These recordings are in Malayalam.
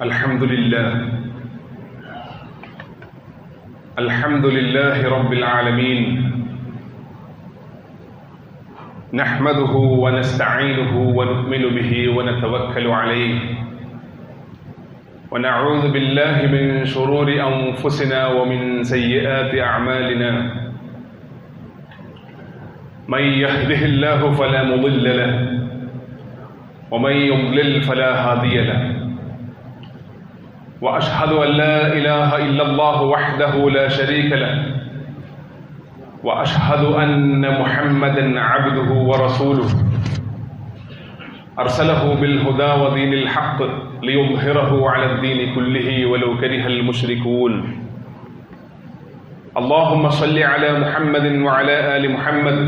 الحمد لله رب العالمين نحمده ونستعينه ونؤمن به ونتوكل عليه ونعوذ بالله من شرور أنفسنا ومن سيئات أعمالنا من يهده الله فلا مضل له ومن يضلل فلا هادي له وأشهد أن لا إله إلا الله وحده لا شريك له وأشهد أن محمدًا عبده ورسوله أرسله بالهدى ودين الحق ليظهره على الدين كله ولو كره المشركون اللهم صل على محمد وعلى آل محمد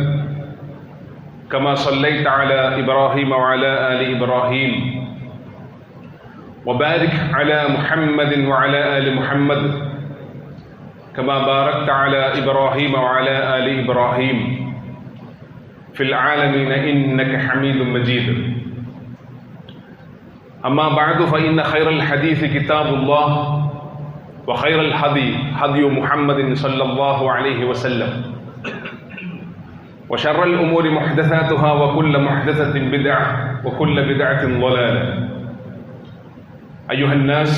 كما صليت على إبراهيم وعلى آل إبراهيم وبارك على محمد وعلى آل محمد كما باركت على إبراهيم وعلى آل إبراهيم في العالمين إنك حميد مجيد أما بعد فإن خير الحديث كتاب الله وخير الهدي هدي محمد صلى الله عليه وسلم وشر الأمور محدثاتها وكل محدثة بدعة وكل بدعة ضلالة أيها الناس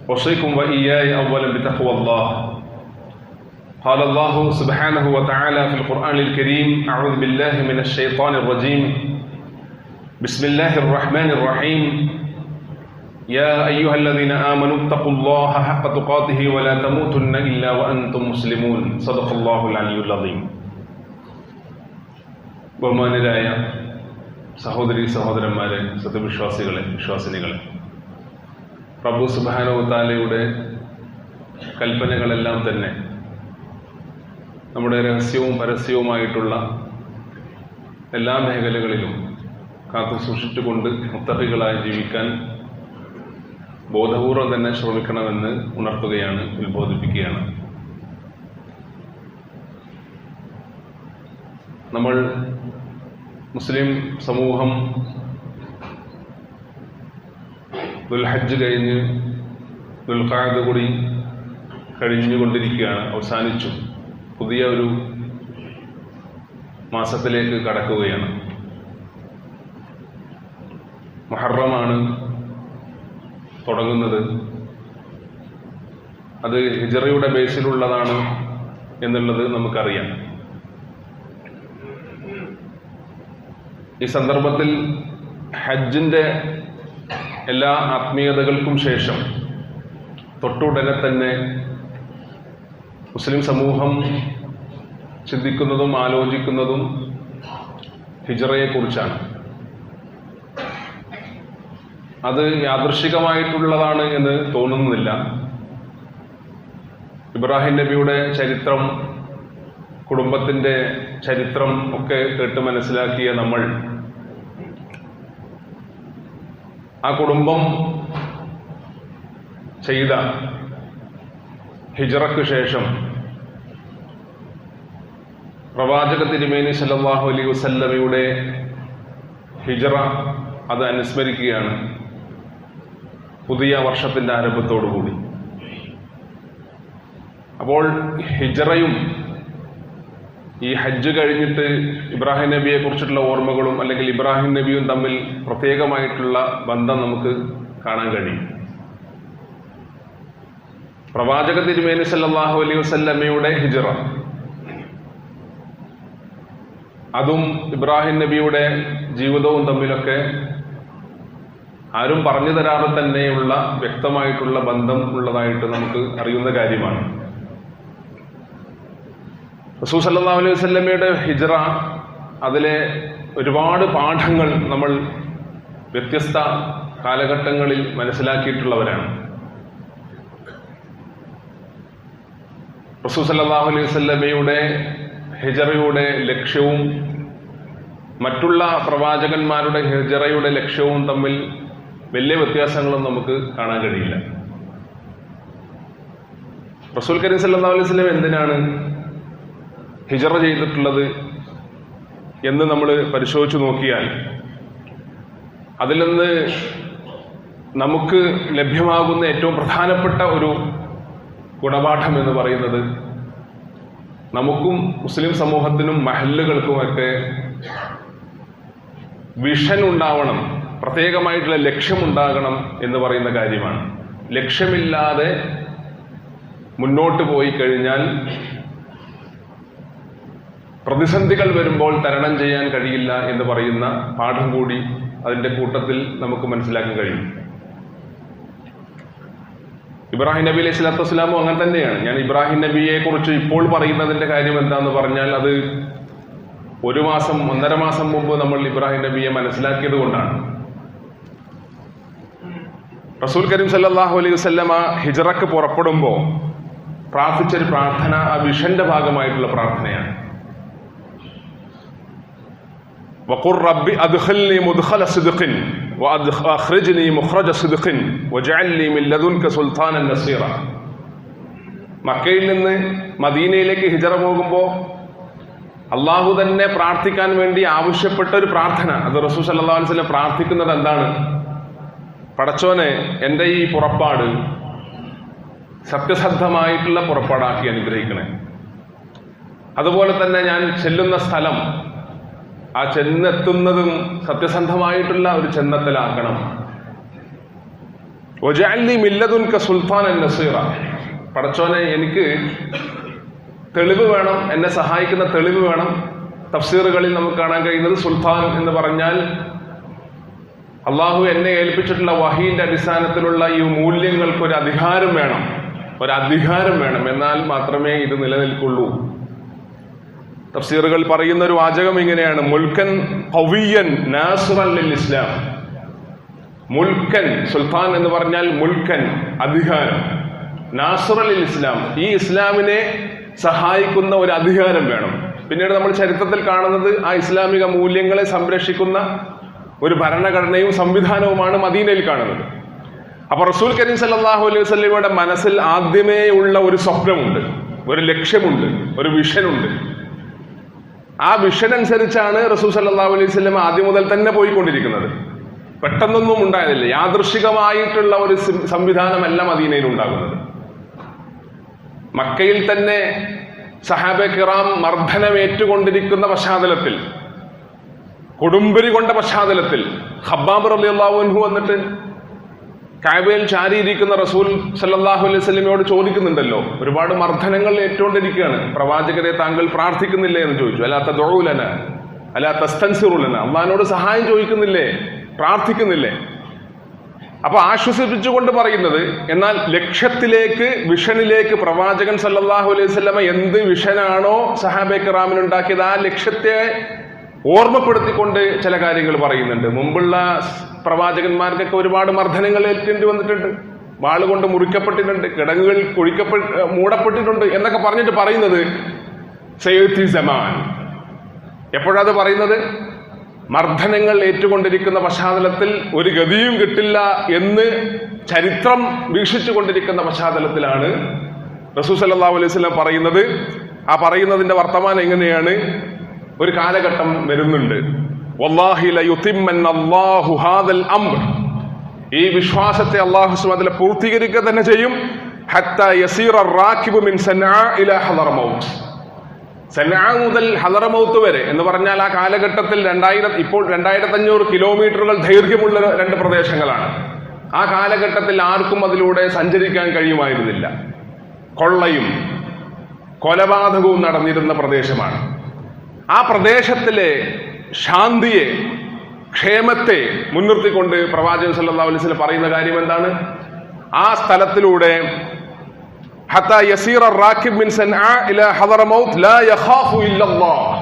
أوصيكم وإياي أولا بتقوى الله قال الله سبحانه وتعالى في القرآن الكريم أعوذ بالله من الشيطان الرجيم بسم الله الرحمن الرحيم يا أيها الذين آمنوا اتقوا الله حق تقاته ولا تموتن إلا وأنتم مسلمون صدق الله العلي العظيم ബഹുമാന്യരായ സഹോദരി സഹോദരന്മാരെ, സത്യവിശ്വാസികളെ, വിശ്വാസിനികളെ, പ്രഭു സുബ്ഹാനഹു വ തആലയുടെ കൽപ്പനകളെല്ലാം തന്നെ നമ്മുടെ രഹസ്യവും പരസ്യവുമായിട്ടുള്ള എല്ലാ മേഖലകളിലും കാത്തു സൂക്ഷിച്ചുകൊണ്ട് മുത്തഖികളായി ജീവിക്കാൻ ബോധപൂർവം തന്നെ ശ്രമിക്കണമെന്ന് ഉണർത്തുകയാണ്, ഉത്ബോധിപ്പിക്കുകയാണ്. നമ്മൾ മുസ്ലിം സമൂഹം ദുൽഹജ്ജ് കഴിഞ്ഞ് ദുൽഖഅദ കൂടി കഴിഞ്ഞുകൊണ്ടിരിക്കുകയാണ്, അവസാനിച്ചു. പുതിയ ഒരു മാസത്തിലേക്ക് കടക്കുകയാണ്. മുഹറമാണ് തുടങ്ങുന്നത്. അത് ഹിജ്റയുടെ ബേസിലുള്ളതാണ് എന്നുള്ളത് നമുക്കറിയാം. ഈ സന്ദർഭത്തിൽ ഹജ്ജിൻ്റെ എല്ലാ ആത്മീയതകൾക്കും ശേഷം തൊട്ടുടനെ തന്നെ മുസ്ലിം സമൂഹം ചിന്തിക്കുന്നതും ആലോചിക്കുന്നതും ഹിജ്റയെക്കുറിച്ചാണ്. അത് യാദൃശ്ചികമായിട്ടുള്ളതാണ് എന്ന് തോന്നുന്നില്ല. ഇബ്രാഹിം നബിയുടെ ചരിത്രം, കുടുംബത്തിൻ്റെ ചരിത്രം ഒക്കെ കേട്ട് മനസ്സിലാക്കിയ നമ്മൾ ആ കുടുംബം ചെയ്ത ഹിജ്റയ്ക്ക് ശേഷം പ്രവാചക തിരുമേനി സല്ലല്ലാഹു അലൈഹി വസല്ലമയുടെ ഹിജ്റ അത് അനുസ്മരിക്കുകയാണ് പുതിയ വർഷത്തിൻ്റെ ആരംഭത്തോടുകൂടി. അപ്പോൾ ഹിജ്റയും ഈ ഹജ്ജ് കഴിഞ്ഞിട്ട് ഇബ്രാഹിം നബിയെ കുറിച്ചിട്ടുള്ള ഓർമ്മകളും അല്ലെങ്കിൽ ഇബ്രാഹിം നബിയും തമ്മിൽ പ്രത്യേകമായിട്ടുള്ള ബന്ധം നമുക്ക് കാണാൻ കഴിയും. പ്രവാചക തിരുമേനി സല്ലല്ലാഹു അലൈഹി വസല്ലമയുടെ ഹിജ്റ, അതും ഇബ്രാഹിം നബിയുടെ ജീവിതവും തമ്മിലൊക്കെ ആരും പറഞ്ഞു തരാതെ തന്നെയുള്ള വ്യക്തമായിട്ടുള്ള ബന്ധം ഉള്ളതായിട്ട് നമുക്ക് അറിയുന്ന കാര്യമാണ്. റസൂൽ സല്ലല്ലാഹു അലൈഹി വസല്ലമയുടെ ഹിജ്റ, അതിലെ ഒരുപാട് പാഠങ്ങൾ നമ്മൾ വ്യത്യസ്ത കാലഘട്ടങ്ങളിൽ മനസ്സിലാക്കിയിട്ടുള്ളവരാണ്. റസൂൽ സല്ലല്ലാഹു അലൈഹി വസല്ലമയുടെ ഹിജ്റയുടെ ലക്ഷ്യവും മറ്റുള്ള പ്രവാചകന്മാരുടെ ഹിജ്റയുടെ ലക്ഷ്യവും തമ്മിൽ വലിയ വ്യത്യാസങ്ങളും നമുക്ക് കാണാൻ കഴിയില്ല. റസൂൽ കരീം സല്ലല്ലാഹു അലൈഹി വസല്ലം എന്തിനാണ് ഹിജ്റ ചെയ്തിട്ടുള്ളത് എന്ന് നമ്മൾ പരിശോധിച്ചു നോക്കിയാൽ അതിൽ നിന്ന് നമുക്ക് ലഭ്യമാകുന്ന ഏറ്റവും പ്രധാനപ്പെട്ട ഒരു ഗുണപാഠം എന്ന് പറയുന്നത്, നമുക്കും മുസ്ലിം സമൂഹത്തിനും മഹല്ലുകൾക്കുമൊക്കെ വിഷൻ ഉണ്ടാവണം, പ്രത്യേകമായിട്ടുള്ള ലക്ഷ്യമുണ്ടാകണം എന്ന് പറയുന്ന കാര്യമാണ്. ലക്ഷ്യമില്ലാതെ മുന്നോട്ട് പോയി കഴിഞ്ഞാൽ പ്രതിസന്ധികൾ വരുമ്പോൾ തരണം ചെയ്യാൻ കഴിയില്ല എന്ന് പറയുന്ന പാഠം കൂടി അതിൻ്റെ കൂട്ടത്തിൽ നമുക്ക് മനസ്സിലാക്കാൻ കഴിയും. ഇബ്രാഹിം നബി അലൈഹി സ്വലാത്തു വസ്സലാമും അങ്ങനെ തന്നെയാണ്. ഞാൻ ഇബ്രാഹിം നബിയെ കുറിച്ച് ഇപ്പോൾ പറയുന്നതിൻ്റെ കാര്യം എന്താന്ന് പറഞ്ഞാൽ, അത് 1 മാസം 1.5 മാസം മുമ്പ് നമ്മൾ ഇബ്രാഹിം നബിയെ മനസ്സിലാക്കിയത് കൊണ്ടാണ്. റസൂൽ കരീം സല്ലല്ലാഹു അലൈഹി വസല്ലമ ഹിജ്റക്ക് പുറപ്പെടുമ്പോൾ പ്രാർത്ഥിച്ചൊരു പ്രാർത്ഥന ആ വിഷന്റെ ഭാഗമായിട്ടുള്ള പ്രാർത്ഥനയാണ്. വഖുർ റബ്ബി അദ്ഖിൽനി മുദ്ഖല സിദ്ഖിൻ വഅഖ്രിജ്നി മുഖ്റജ സിദ്ഖിൻ വജഅൽനി മിൻ ലദുൻക സുൽത്താനൻ നസീറ. മക്കയിൽ നിന്ന് മദീനയിലേക്ക് ഹിജ്റ പോകുമ്പോൾ അള്ളാഹു തന്നെ പ്രാർത്ഥിക്കാൻ വേണ്ടി ആവശ്യപ്പെട്ട ഒരു പ്രാർത്ഥന. അത് റസൂൽ സല്ലല്ലാഹു അലൈഹി വസല്ലം പ്രാർത്ഥിക്കുന്നത് എന്താണ്? പടച്ചോനെ, എൻ്റെ ഈ പുറപ്പാട് സത്യസന്ധമായിട്ടുള്ള പുറപ്പാടാക്കി അനുഗ്രഹിക്കണേ. അതുപോലെ തന്നെ ഞാൻ ചെല്ലുന്ന സ്ഥലം, ആ ചെന്നെത്തുന്നതും സത്യസന്ധമായിട്ടുള്ള ഒരു ചെന്നെത്തലാക്കണം. വജഅൽനി മിൻ ലദുൻക സുൽത്താനൻ നസീറ. പടച്ചോനെ, എനിക്ക് തെളിവ് വേണം, എന്നെ സഹായിക്കുന്ന തെളിവ് വേണം. തഫ്സീറുകളിൽ നമുക്ക് കാണാൻ കഴിയുന്നത് സുൽത്താൻ എന്ന് പറഞ്ഞാൽ അള്ളാഹു എന്നെ ഏൽപ്പിച്ചിട്ടുള്ള വഹീന്റെ അടിസ്ഥാനത്തിലുള്ള ഈ മൂല്യങ്ങൾക്ക് ഒരു അധികാരം വേണം, എന്നാൽ മാത്രമേ ഇത് നിലനിൽക്കുള്ളൂ. തഫ്സീറുകൾ പറയുന്ന ഒരു വാചകം ഇങ്ങനെയാണ്: മുൽക്കൻ ഖവിയ്യൻ നാസിറൻ ലിൽ ഇസ്ലാം. മുൽക്കൻ, സുൽത്താൻ എന്ന് പറഞ്ഞാൽ മുൽക്കൻ, അധികാരം, നാസിറൻ ലിൽ ഇസ്ലാം, ഈ ഇസ്ലാമിനെ സഹായിക്കുന്ന ഒരു അധികാരം വേണം. പിന്നീട് നമ്മൾ ചരിത്രത്തിൽ കാണുന്നത് ആ ഇസ്ലാമിക മൂല്യങ്ങളെ സംരക്ഷിക്കുന്ന ഒരു ഭരണഘടനയും സംവിധാനവുമാണ് മദീനയിൽ കാണുന്നത്. അപ്പൊ റസൂൽ കരീം സല്ലല്ലാഹു അലൈഹി വസല്ലമയുടെ മനസ്സിൽ ആദ്യമേ ഉള്ള ഒരു സ്വപ്നമുണ്ട്, ഒരു ലക്ഷ്യമുണ്ട്, ഒരു വിഷനുണ്ട്. ആ വിഷൻ അനുസരിച്ചാണ് റസൂൽ സല്ലല്ലാഹു അലൈഹി വസല്ലം ആദ്യം മുതൽ തന്നെ പോയിക്കൊണ്ടിരിക്കുന്നത്. പെട്ടെന്നൊന്നും ഉണ്ടായതില്ല. യാദൃശ്ചികമായിട്ടുള്ള ഒരു സംവിധാനമല്ല മദീനയിൽ ഉണ്ടാകുന്നത്. മക്കയിൽ തന്നെ സഹാബെ കിറാം മർദ്ദനമേറ്റുകൊണ്ടിരിക്കുന്ന പശ്ചാത്തലത്തിൽ, കൊടുമ്പിരി കൊണ്ട പശ്ചാത്തലത്തിൽ ഖബ്ബാബ് റളിയല്ലാഹു അൻഹു വന്നിട്ട് കഅബയിൽ ചാരിയിരിക്കുന്ന റസൂൽ സല്ലല്ലാഹു അലൈഹി വസല്ലമയോട് ചോദിക്കുന്നുണ്ടല്ലോ, ഒരുപാട് മർദ്ദനങ്ങൾ ഏറ്റുകൊണ്ടിരിക്കുകയാണ്, പ്രവാചകരെ താങ്കൾ പ്രാർത്ഥിക്കുന്നില്ലേ എന്ന് ചോദിച്ചു. അലാ തദ്ഉ ലനാ അലാ തസ്തൻസിറു ലനാ, അല്ലാഹുവിനോട് സഹായം ചോദിക്കുന്നില്ലേ, പ്രാർത്ഥിക്കുന്നില്ലേ? അപ്പൊ ആശ്വസിപ്പിച്ചുകൊണ്ട് പറയുന്നത്, എന്നാൽ ലക്ഷ്യത്തിലേക്ക്, വിഷനിലേക്ക് പ്രവാചകൻ സല്ലല്ലാഹു അലൈഹി വസല്ലമ എന്ത് വിഷനാണോ സഹാബെ കിറാമിനുണ്ടാക്കിയത്, ആ ലക്ഷ്യത്തെ ഓർമ്മപ്പെടുത്തിക്കൊണ്ട് ചില കാര്യങ്ങൾ പറയുന്നുണ്ട്. മുമ്പുള്ള പ്രവാചകന്മാർക്കൊക്കെ ഒരുപാട് മർദ്ദനങ്ങൾ ഏൽക്കേണ്ടി വന്നിട്ടുണ്ട്, വാളുകൊണ്ട് മുറിക്കപ്പെട്ടിട്ടുണ്ട്, കിടങ്ങുകൾ മൂടപ്പെട്ടിട്ടുണ്ട് എന്നൊക്കെ പറഞ്ഞിട്ട് പറയുന്നത് സയ്യിദി സമാൻ. എപ്പോഴത് പറയുന്നത്? മർദ്ദനങ്ങൾ ഏറ്റുകൊണ്ടിരിക്കുന്ന പശ്ചാത്തലത്തിൽ, ഒരു ഗതിയും കിട്ടില്ല എന്ന് ചരിത്രം വീക്ഷിച്ചു കൊണ്ടിരിക്കുന്ന പശ്ചാത്തലത്തിലാണ് റസൂൽ സല്ലല്ലാഹു അലൈഹി വസല്ലം പറയുന്നത്. ആ പറയുന്നതിന്റെ വർത്തമാനം എങ്ങനെയാണ്? ഒരു കാലഘട്ടം വരുന്നുണ്ട്, വല്ലാഹി ലയുതിമ്മന്ന അല്ലാഹു ഹാദൽ അംർ, ഈ വിശ്വാസത്തെ അല്ലാഹു സുബ്ഹാനഹു വ തആല പൂർത്തീകരിക്കുക തന്നെ ചെയ്യും. ഹത്താ യസീറ റാകിബു മിൻ സനആ ഇലാ ഹദറമൗത്ത്, സനആ മുതൽ ഹദറമൗത്ത് വരെ എന്ന് പറഞ്ഞാൽ ആ കാലഘട്ടത്തിൽ 2500 കിലോമീറ്ററുകൾ ദൈർഘ്യമുള്ള 2 പ്രദേശങ്ങളാണ്. ആ കാലഘട്ടത്തിൽ ആർക്കും അതിലൂടെ സഞ്ചരിക്കാൻ കഴിയുമായിരുന്നില്ല. കൊള്ളയും കൊലപാതകവും നടന്നിരുന്ന പ്രദേശമാണ്. ആ പ്രദേശത്തിലെ ശാന്തിയെ, ക്ഷേമത്തെ മുൻനിർത്തിക്കൊണ്ട് പ്രവാചകൻ സല്ലല്ലാഹു അലൈഹി വസല്ലം പറയുന്ന കാര്യം എന്താണ്? ആ സ്ഥലത്തിലൂടെ ഹത്താ യസീറ റാകിബ് മിൻ സനആ ഇലാ ഹദറമൗത്ത് ലാ യഖാഫു ഇല്ലല്ലാഹ്,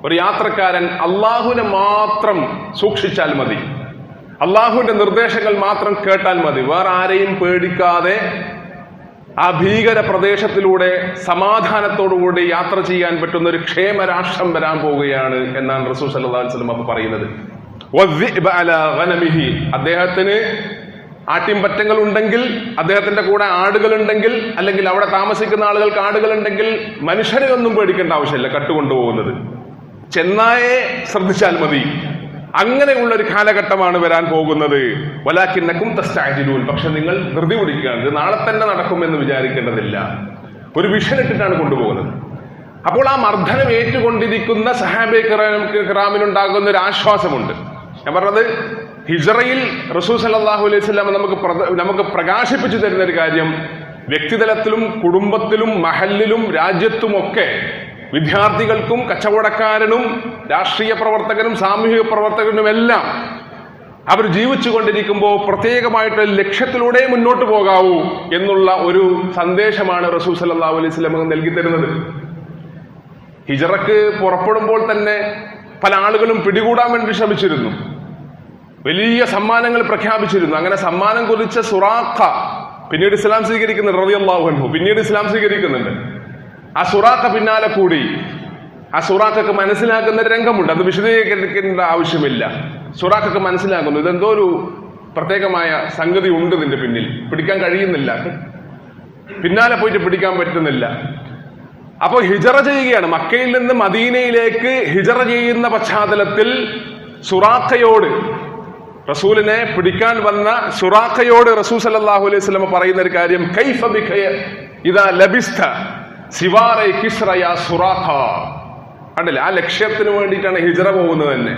ഒരു യാത്രക്കാരൻ അല്ലാഹുവിനെ മാത്രം സൂക്ഷിച്ചാൽ മതി, അല്ലാഹുവിന്റെ നിർദ്ദേശങ്ങൾ മാത്രം കേട്ടാൽ മതി, വേറെ ആരെയും പേടിക്കാതെ ആ ഭീകര പ്രദേശത്തിലൂടെ സമാധാനത്തോടുകൂടി യാത്ര ചെയ്യാൻ പറ്റുന്ന ഒരു ക്ഷേമരാഷ്ട്രം വരാൻ പോവുകയാണ് എന്നാണ് റസൂൽ സല്ലല്ലാഹു അലൈഹി വസല്ലം പറയുന്നത്. അദ്ദേഹത്തിന് ആട്ടിൻപറ്റങ്ങൾ ഉണ്ടെങ്കിൽ, അദ്ദേഹത്തിന്റെ കൂടെ ആടുകൾ ഉണ്ടെങ്കിൽ, അല്ലെങ്കിൽ അവിടെ താമസിക്കുന്ന ആളുകൾക്ക് ആടുകൾ ഉണ്ടെങ്കിൽ മനുഷ്യരെ ഒന്നും പേടിക്കേണ്ട ആവശ്യമില്ല, കട്ടുകൊണ്ടുപോകുന്നത്. ചെന്നായെ ശ്രദ്ധിച്ചാൽ മതി, അങ്ങനെയുള്ള ഒരു കാലഘട്ടമാണ് വരാൻ പോകുന്നത്. വലാകിന്നകും തസ്തഅജിലൂൻ, പക്ഷെ നിങ്ങൾ ധൃതി പിടിക്കുകയാണ്. ഇത് നാളെ തന്നെ നടക്കുമെന്ന് വിചാരിക്കേണ്ടതില്ല. ഒരു വിഷൻ ഇട്ടിട്ടാണ് കൊണ്ടുപോകുന്നത്. അപ്പോൾ ആ മർദ്ദനം ഏറ്റുകൊണ്ടിരിക്കുന്ന സഹാബെ കിറാമിനുണ്ടാകുന്ന ഒരു ആശ്വാസമുണ്ട്. ഞാൻ പറഞ്ഞത്, ഹിജ്റയിൽ റസൂൽ സല്ലല്ലാഹു അലൈഹി വസല്ലം നമുക്ക് പ്രകാശിപ്പിച്ചു തരുന്ന ഒരു കാര്യം, വ്യക്തിതലത്തിലും കുടുംബത്തിലും മഹല്ലിലും രാജ്യത്തുമൊക്കെ വിദ്യാർത്ഥികൾക്കും കച്ചവടക്കാരനും രാഷ്ട്രീയ പ്രവർത്തകനും സാമൂഹിക പ്രവർത്തകനുമെല്ലാം അവർ ജീവിച്ചു കൊണ്ടിരിക്കുമ്പോൾ പ്രത്യേകമായിട്ട് ലക്ഷ്യത്തിലൂടെ മുന്നോട്ട് പോകാവൂ എന്നുള്ള ഒരു സന്ദേശമാണ് റസൂൽ സല്ലല്ലാഹു അലൈഹി വസല്ലം നൽകി തരുന്നത്. ഹിജ്റക്ക് പുറപ്പെടുമ്പോൾ തന്നെ പല ആളുകളും പിടികൂടാൻ വേണ്ടി ശ്രമിച്ചിരുന്നു. വലിയ സമ്മാനങ്ങൾ പ്രഖ്യാപിച്ചിരുന്നു. അങ്ങനെ സമ്മാനം കൊതിച്ച സുറാഖ പിന്നീട് ഇസ്ലാം സ്വീകരിക്കുന്നുണ്ട്, റളിയല്ലാഹു അൻഹു പിന്നീട് ഇസ്ലാം സ്വീകരിക്കുന്നുണ്ട്. ആ സുറാഖ പിന്നാലെ കൂടി. ആ സുറാഖക്ക് മനസ്സിലാക്കുന്ന ഒരു രംഗമുണ്ട്, അത് വിശദീകരിക്കേണ്ട ആവശ്യമില്ല. സുറാഖക്ക് മനസ്സിലാക്കുന്നു ഇതെന്തോ ഒരു പ്രത്യേകമായ സംഗതി ഉണ്ട് ഇതിന്റെ പിന്നിൽ, പിടിക്കാൻ കഴിയുന്നില്ല, പിന്നാലെ പോയിട്ട് പിടിക്കാൻ പറ്റുന്നില്ല. അപ്പോൾ ഹിജറ ചെയ്യുകയാണ്. മക്കയിൽ നിന്ന് മദീനയിലേക്ക് ഹിജറ ചെയ്യുന്ന പശ്ചാത്തലത്തിൽ സുറാഖയോട്, റസൂലിനെ പിടിക്കാൻ വന്ന സുറാഖയോട് റസൂൽ സല്ലല്ലാഹു അലൈഹി വസല്ലം പറയുന്ന ഒരു കാര്യം, കൈഫ ബിക ഇദാ ലബിസ്ത സിവാറൈ കിസ്റ യാ സുറാഖ. കണ്ടില്ലേ, ആ ലക്ഷ്യത്തിന് വേണ്ടിയിട്ടാണ് ഹിജറ പോകുന്നത് തന്നെ.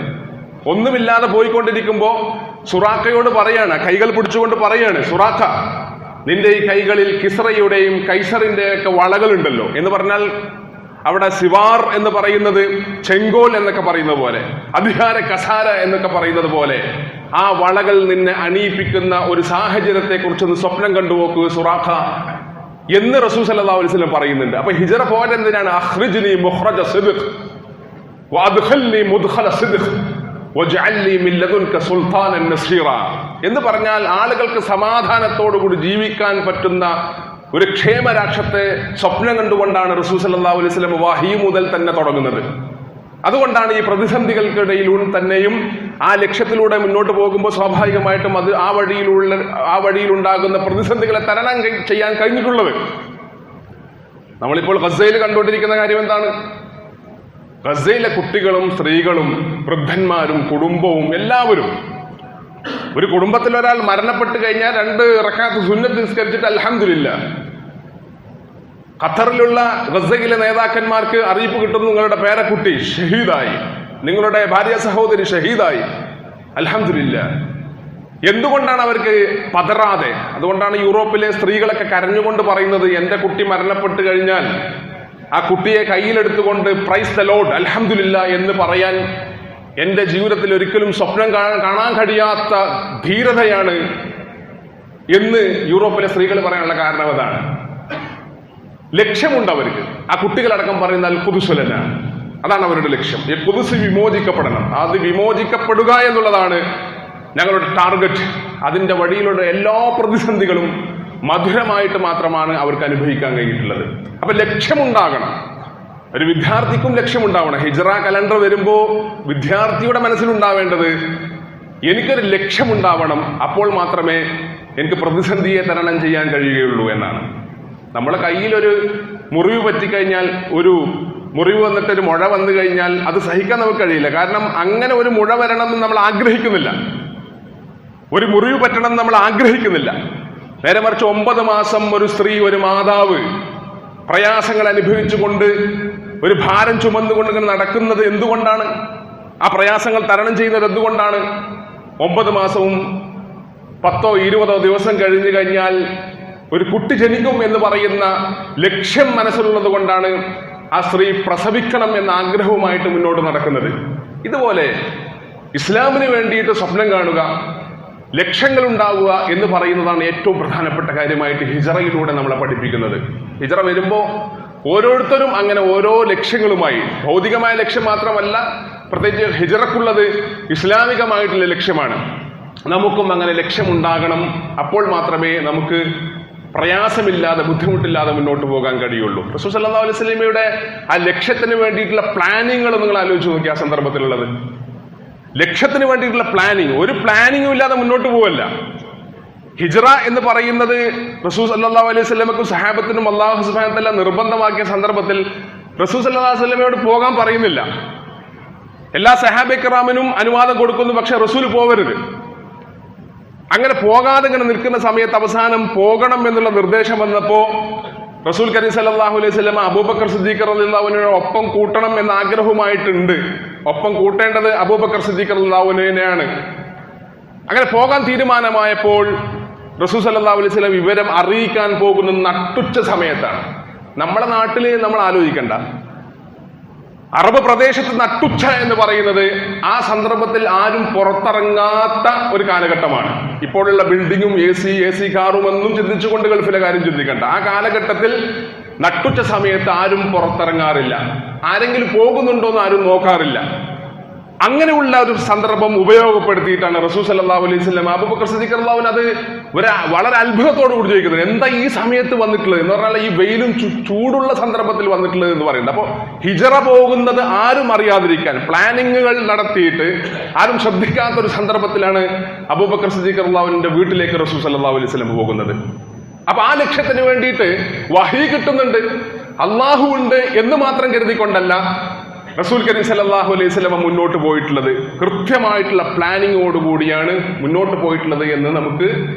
ഒന്നുമില്ലാതെ പോയിക്കൊണ്ടിരിക്കുമ്പോ സുറാഖയോട് പറയാണ്, കൈകൾ പിടിച്ചുകൊണ്ട് പറയാണ്, സുറാഖ നിന്റെ ഈ കൈകളിൽ കിസ്റയുടെയും കൈസറിന്റെയൊക്കെ വളകളുണ്ടല്ലോ എന്ന് പറഞ്ഞാൽ അവിടെ സിവാർ എന്ന് പറയുന്നത് ചെങ്കോൽ എന്നൊക്കെ പറയുന്നത് പോലെ, അധികാര കസാര എന്നൊക്കെ പറയുന്നത് പോലെ ആ വളകൾ നിന്നെ അണിയിപ്പിക്കുന്ന ഒരു സാഹചര്യത്തെ കുറിച്ചൊന്ന് സ്വപ്നം കണ്ടുപോക്കൂ സുറാഖ എന്ന് റസൂൽ സല്ലല്ലാഹു അലൈഹി വസല്ലം പറയുന്നുണ്ട്. അപ്പൊ ഹിജറ പോയത് എന്തിനാണ്? അഖ്രിജ്നി മുഖ്റജ സിദ്ഖ് വഅദ്ഖിൽനി മുദ്ഖല സിദ്ഖ് വജഅൽനി മിൻ ലദുൻക സുൽത്താനൻ നസീറ എന്ന് പറഞ്ഞാൽ ആളുകൾക്ക് സമാധാനത്തോടുകൂടി ജീവിക്കാൻ പറ്റുന്ന ഒരു ക്ഷേമരാഷ്ട്രത്തെ സ്വപ്നം കണ്ടുകൊണ്ടാണ് റസൂൽ സല്ലല്ലാഹു അലൈഹി വസല്ലം വഹി മുതൽ തന്നെ തുടങ്ങുന്നത്. അതുകൊണ്ടാണ് ഈ പ്രതിസന്ധികൾക്കിടയിലും തന്നെയും ആ ലക്ഷ്യത്തിലൂടെ മുന്നോട്ട് പോകുമ്പോൾ സ്വാഭാവികമായിട്ടും അത് ആ വഴിയിലുണ്ടാകുന്ന പ്രതിസന്ധികളെ തരണം ചെയ്യാൻ കഴിഞ്ഞിട്ടുള്ളത്. നമ്മളിപ്പോൾ ഗസയിൽ കണ്ടുകൊണ്ടിരിക്കുന്ന കാര്യം എന്താണ്? ഗസയിലെ കുട്ടികളും സ്ത്രീകളും വൃദ്ധന്മാരും കുടുംബവും എല്ലാവരും, ഒരു കുടുംബത്തിൽ ഒരാൾ മരണപ്പെട്ട് കഴിഞ്ഞാൽ 2 റക്അത്ത് സുന്നത്ത് നിസ്കരിച്ചിട്ട് അൽഹംദുലില്ലാഹ്. ഖത്തറിലുള്ള ഗസയിലെ നേതാക്കന്മാർക്ക് അറിയിപ്പ് കിട്ടുന്നു, നിങ്ങളുടെ പേരക്കുട്ടി ഷഹീദായി, നിങ്ങളുടെ ഭാര്യ സഹോദരി ഷഹീദായി, അൽഹംദുലില്ലാഹ്. എന്തുകൊണ്ടാണ് അവർക്ക് പതറാതെ? അതുകൊണ്ടാണ് യൂറോപ്പിലെ സ്ത്രീകളൊക്കെ കരഞ്ഞുകൊണ്ട് പറയുന്നത്, എന്റെ കുട്ടി മരണപ്പെട്ട് കഴിഞ്ഞാൽ ആ കുട്ടിയെ കയ്യിലെടുത്തുകൊണ്ട് പ്രൈസ് ദ ലോർഡ് അൽഹംദുലില്ലാഹ് എന്ന് പറയാൻ എന്റെ ജീവിതത്തിൽ ഒരിക്കലും സ്വപ്നം കാണാൻ കഴിയാത്ത ധീരതയാണ് എന്ന് യൂറോപ്പിലെ സ്ത്രീകൾ പറയാനുള്ള കാരണം അതാണ്. ലക്ഷ്യമുണ്ട് അവർക്ക്. ആ കുട്ടികളടക്കം പറയുന്ന അൽ ഖുദ്സുലന, അതാണ് അവരുടെ ലക്ഷ്യം. ഈ ഖുദ്സ് വിമോചിക്കപ്പെടണം, അത് വിമോചിക്കപ്പെടുക എന്നുള്ളതാണ് ഞങ്ങളുടെ ടാർഗറ്റ്. അതിന്റെ വഴിയിലുള്ള എല്ലാ പ്രതിസന്ധികളും മധുരമായിട്ട് മാത്രമാണ് അവർക്ക് അനുഭവിക്കാൻ കഴിഞ്ഞിട്ടുള്ളത്. അപ്പൊ ലക്ഷ്യമുണ്ടാകണം. ഒരു വിദ്യാർത്ഥിക്കും ലക്ഷ്യമുണ്ടാവണം. ഹിജ്റ കലണ്ടർ വരുമ്പോ വിദ്യാർത്ഥിയുടെ മനസ്സിലുണ്ടാവേണ്ടത് എനിക്കൊരു ലക്ഷ്യമുണ്ടാവണം, അപ്പോൾ മാത്രമേ എനിക്ക് പ്രതിസന്ധിയെ തരണം ചെയ്യാൻ കഴിയുകയുള്ളൂ എന്നാണ്. നമ്മളെ കയ്യിലൊരു മുറിവ് പറ്റിക്കഴിഞ്ഞാൽ, ഒരു മുറിവ് വന്നിട്ട് ഒരു മുഴ വന്നു കഴിഞ്ഞാൽ അത് സഹിക്കാൻ നമുക്ക് കഴിയില്ല. കാരണം അങ്ങനെ ഒരു മുഴ വരണമെന്ന് നമ്മൾ ആഗ്രഹിക്കുന്നില്ല, ഒരു മുറിവ് പറ്റണം നമ്മൾ ആഗ്രഹിക്കുന്നില്ല. നേരെ മറിച്ച് 9 മാസം ഒരു സ്ത്രീ, ഒരു മാതാവ് പ്രയാസങ്ങൾ അനുഭവിച്ചുകൊണ്ട് ഒരു ഭാരം ചുമന്നുകൊണ്ട് ഇങ്ങനെ നടക്കുന്നത് എന്തുകൊണ്ടാണ്? ആ പ്രയാസങ്ങൾ തരണം ചെയ്യുന്നത് എന്തുകൊണ്ടാണ്? 9 മാസവും 10 20 ദിവസം കഴിഞ്ഞു കഴിഞ്ഞാൽ ഒരു കുട്ടി ജനിക്കും എന്ന് പറയുന്ന ലക്ഷ്യം മനസ്സിലുള്ളത് കൊണ്ടാണ് ആ സ്ത്രീ പ്രസവിക്കണം എന്ന ആഗ്രഹവുമായിട്ട് മുന്നോട്ട് നടക്കുന്നത്. ഇതുപോലെ ഇസ്ലാമിന് വേണ്ടിയിട്ട് സ്വപ്നം കാണുക, ലക്ഷ്യങ്ങൾ ഉണ്ടാവുക എന്ന് പറയുന്നതാണ് ഏറ്റവും പ്രധാനപ്പെട്ട കാര്യമായിട്ട് ഹിജ്റയിലൂടെ നമ്മളെ പഠിപ്പിക്കുന്നത്. ഹിജ്റ വരുമ്പോൾ ഓരോരുത്തരും അങ്ങനെ ഓരോ ലക്ഷ്യങ്ങളുമായി, ഭൗതികമായ ലക്ഷ്യം മാത്രമല്ല, പ്രത്യേകിച്ച് ഹിജ്റക്കുള്ളത് ഇസ്ലാമികമായിട്ടുള്ള ലക്ഷ്യമാണ്. നമുക്കും അങ്ങനെ ലക്ഷ്യമുണ്ടാകണം. അപ്പോൾ മാത്രമേ നമുക്ക് പ്രയാസമില്ലാതെ ബുദ്ധിമുട്ടില്ലാതെ മുന്നോട്ട് പോകാൻ കഴിയുള്ളൂ. റസൂൽ സല്ലല്ലാഹു അലൈഹി വസല്ലമയുടെ ആ ലക്ഷ്യത്തിന് വേണ്ടിയിട്ടുള്ള പ്ലാനിങ്ങൾ നിങ്ങൾ ആലോചിച്ച് നോക്കി. ആ സന്ദർഭത്തിലുള്ളത് ലക്ഷ്യത്തിന് വേണ്ടിയിട്ടുള്ള പ്ലാനിങ്, ഒരു പ്ലാനിങ്ങും ഇല്ലാതെ മുന്നോട്ട് പോവല്ല. ഹിജ്റ എന്ന് പറയുന്നത് റസൂൽ സല്ലല്ലാഹു അലൈഹി വസല്ലമക്കും സഹാബത്തിനും അല്ലാഹു സുബ്ഹാനഹു വ തആല നിർബന്ധമാക്കിയ സന്ദർഭത്തിൽ റസൂൽ സല്ലല്ലാഹു അലൈഹി വസല്ലമയോട് പോകാൻ പറയുന്നില്ല. എല്ലാ സഹാബെ കിറാമിനും അനുവാദം കൊടുക്കുന്നു, പക്ഷെ റസൂൽ പോവരുത്. അങ്ങനെ പോകാതെ ഇങ്ങനെ നിൽക്കുന്ന സമയത്ത് അവസാനം പോകണം എന്നുള്ള നിർദ്ദേശം വന്നപ്പോ റസൂൽ കരീം സല്ലല്ലാഹു അലൈഹി വസല്ലം അബൂബക്കർ സിദ്ദീഖ് റളിയല്ലാഹു അൻഹുവിനെ ഒപ്പം കൂട്ടണം എന്ന ആഗ്രഹമായിട്ടുണ്ട്. ഒപ്പം കൂട്ടേണ്ടത് അബൂബക്കർ സിദ്ദീഖ് റളിയല്ലാഹു അൻഹുവിനെയാണ്. അങ്ങനെ പോകാൻ തീരുമാനമായപ്പോൾ റസൂൽ സല്ലല്ലാഹു അലൈഹി വസല്ലം വിവരം അറിയിക്കാൻ പോകുന്ന നട്ടുച്ച സമയത്താണ്. നമ്മളെ നാട്ടില് നമ്മൾ ആലോചിക്കണ്ട, അറബ് പ്രദേശത്ത് നട്ടുച്ച എന്ന് പറയുന്നത് ആ സന്ദർഭത്തിൽ ആരും പുറത്തിറങ്ങാത്ത ഒരു കാലഘട്ടമാണ്. ഇപ്പോഴുള്ള ബിൽഡിങ്ങും എ സി കാറും ഒന്നും ചിന്തിച്ചുകൊണ്ട് ഗൾഫിലെ കാര്യം ചിന്തിക്കണ്ട. ആ കാലഘട്ടത്തിൽ നട്ടുച്ച സമയത്ത് ആരും പുറത്തിറങ്ങാറില്ല, ആരെങ്കിലും പോകുന്നുണ്ടോ എന്ന് ആരും നോക്കാറില്ല. അങ്ങനെയുള്ള ഒരു സന്ദർഭം ഉപയോഗപ്പെടുത്തിയിട്ടാണ് റസൂൽ സല്ലല്ലാഹു അലൈഹി വസല്ലം അബൂബക്കർ സിദ്ദീഖ് റളിയല്ലാഹു അൻഹു അത് വളരെ അത്ഭുതത്തോടു കൂടി ചോദിക്കുന്നത്, എന്താ ഈ സമയത്ത് വന്നിട്ടുള്ളത് എന്ന് പറഞ്ഞാൽ ഈ വെയിലും ചൂടുള്ള സന്ദർഭത്തിൽ വന്നിട്ടുള്ളത് എന്ന് പറയുന്നത്. അപ്പോൾ ഹിജറ പോകുന്നത് ആരും അറിയാതിരിക്കാൻ പ്ലാനിങ്ങുകൾ നടത്തിയിട്ട് ആരും ശ്രദ്ധിക്കാത്ത ഒരു സന്ദർഭത്തിലാണ് അബൂബക്കർ സിദ്ദീഖ് റളിയല്ലാഹു അൻഹുവിന്റെ വീട്ടിലേക്ക് റസൂൽ സല്ലല്ലാഹു അലൈഹി വസല്ലം പോകുന്നത്. അപ്പൊ ആ ലക്ഷ്യത്തിന് വേണ്ടിയിട്ട് വഹി കിട്ടുന്നുണ്ട്, അള്ളാഹു ഉണ്ട് എന്ന് മാത്രം കരുതിക്കൊണ്ടല്ല റസൂൽ കരീം സല്ലല്ലാഹു അലൈഹി വസല്ലം മുന്നോട്ട് പോയിട്ടുള്ളത്. കൃത്യമായിട്ടുള്ള പ്ലാനിങ്ങോടുകൂടിയാണ് മുന്നോട്ട് പോയിട്ടുള്ളത് എന്ന് നമുക്ക്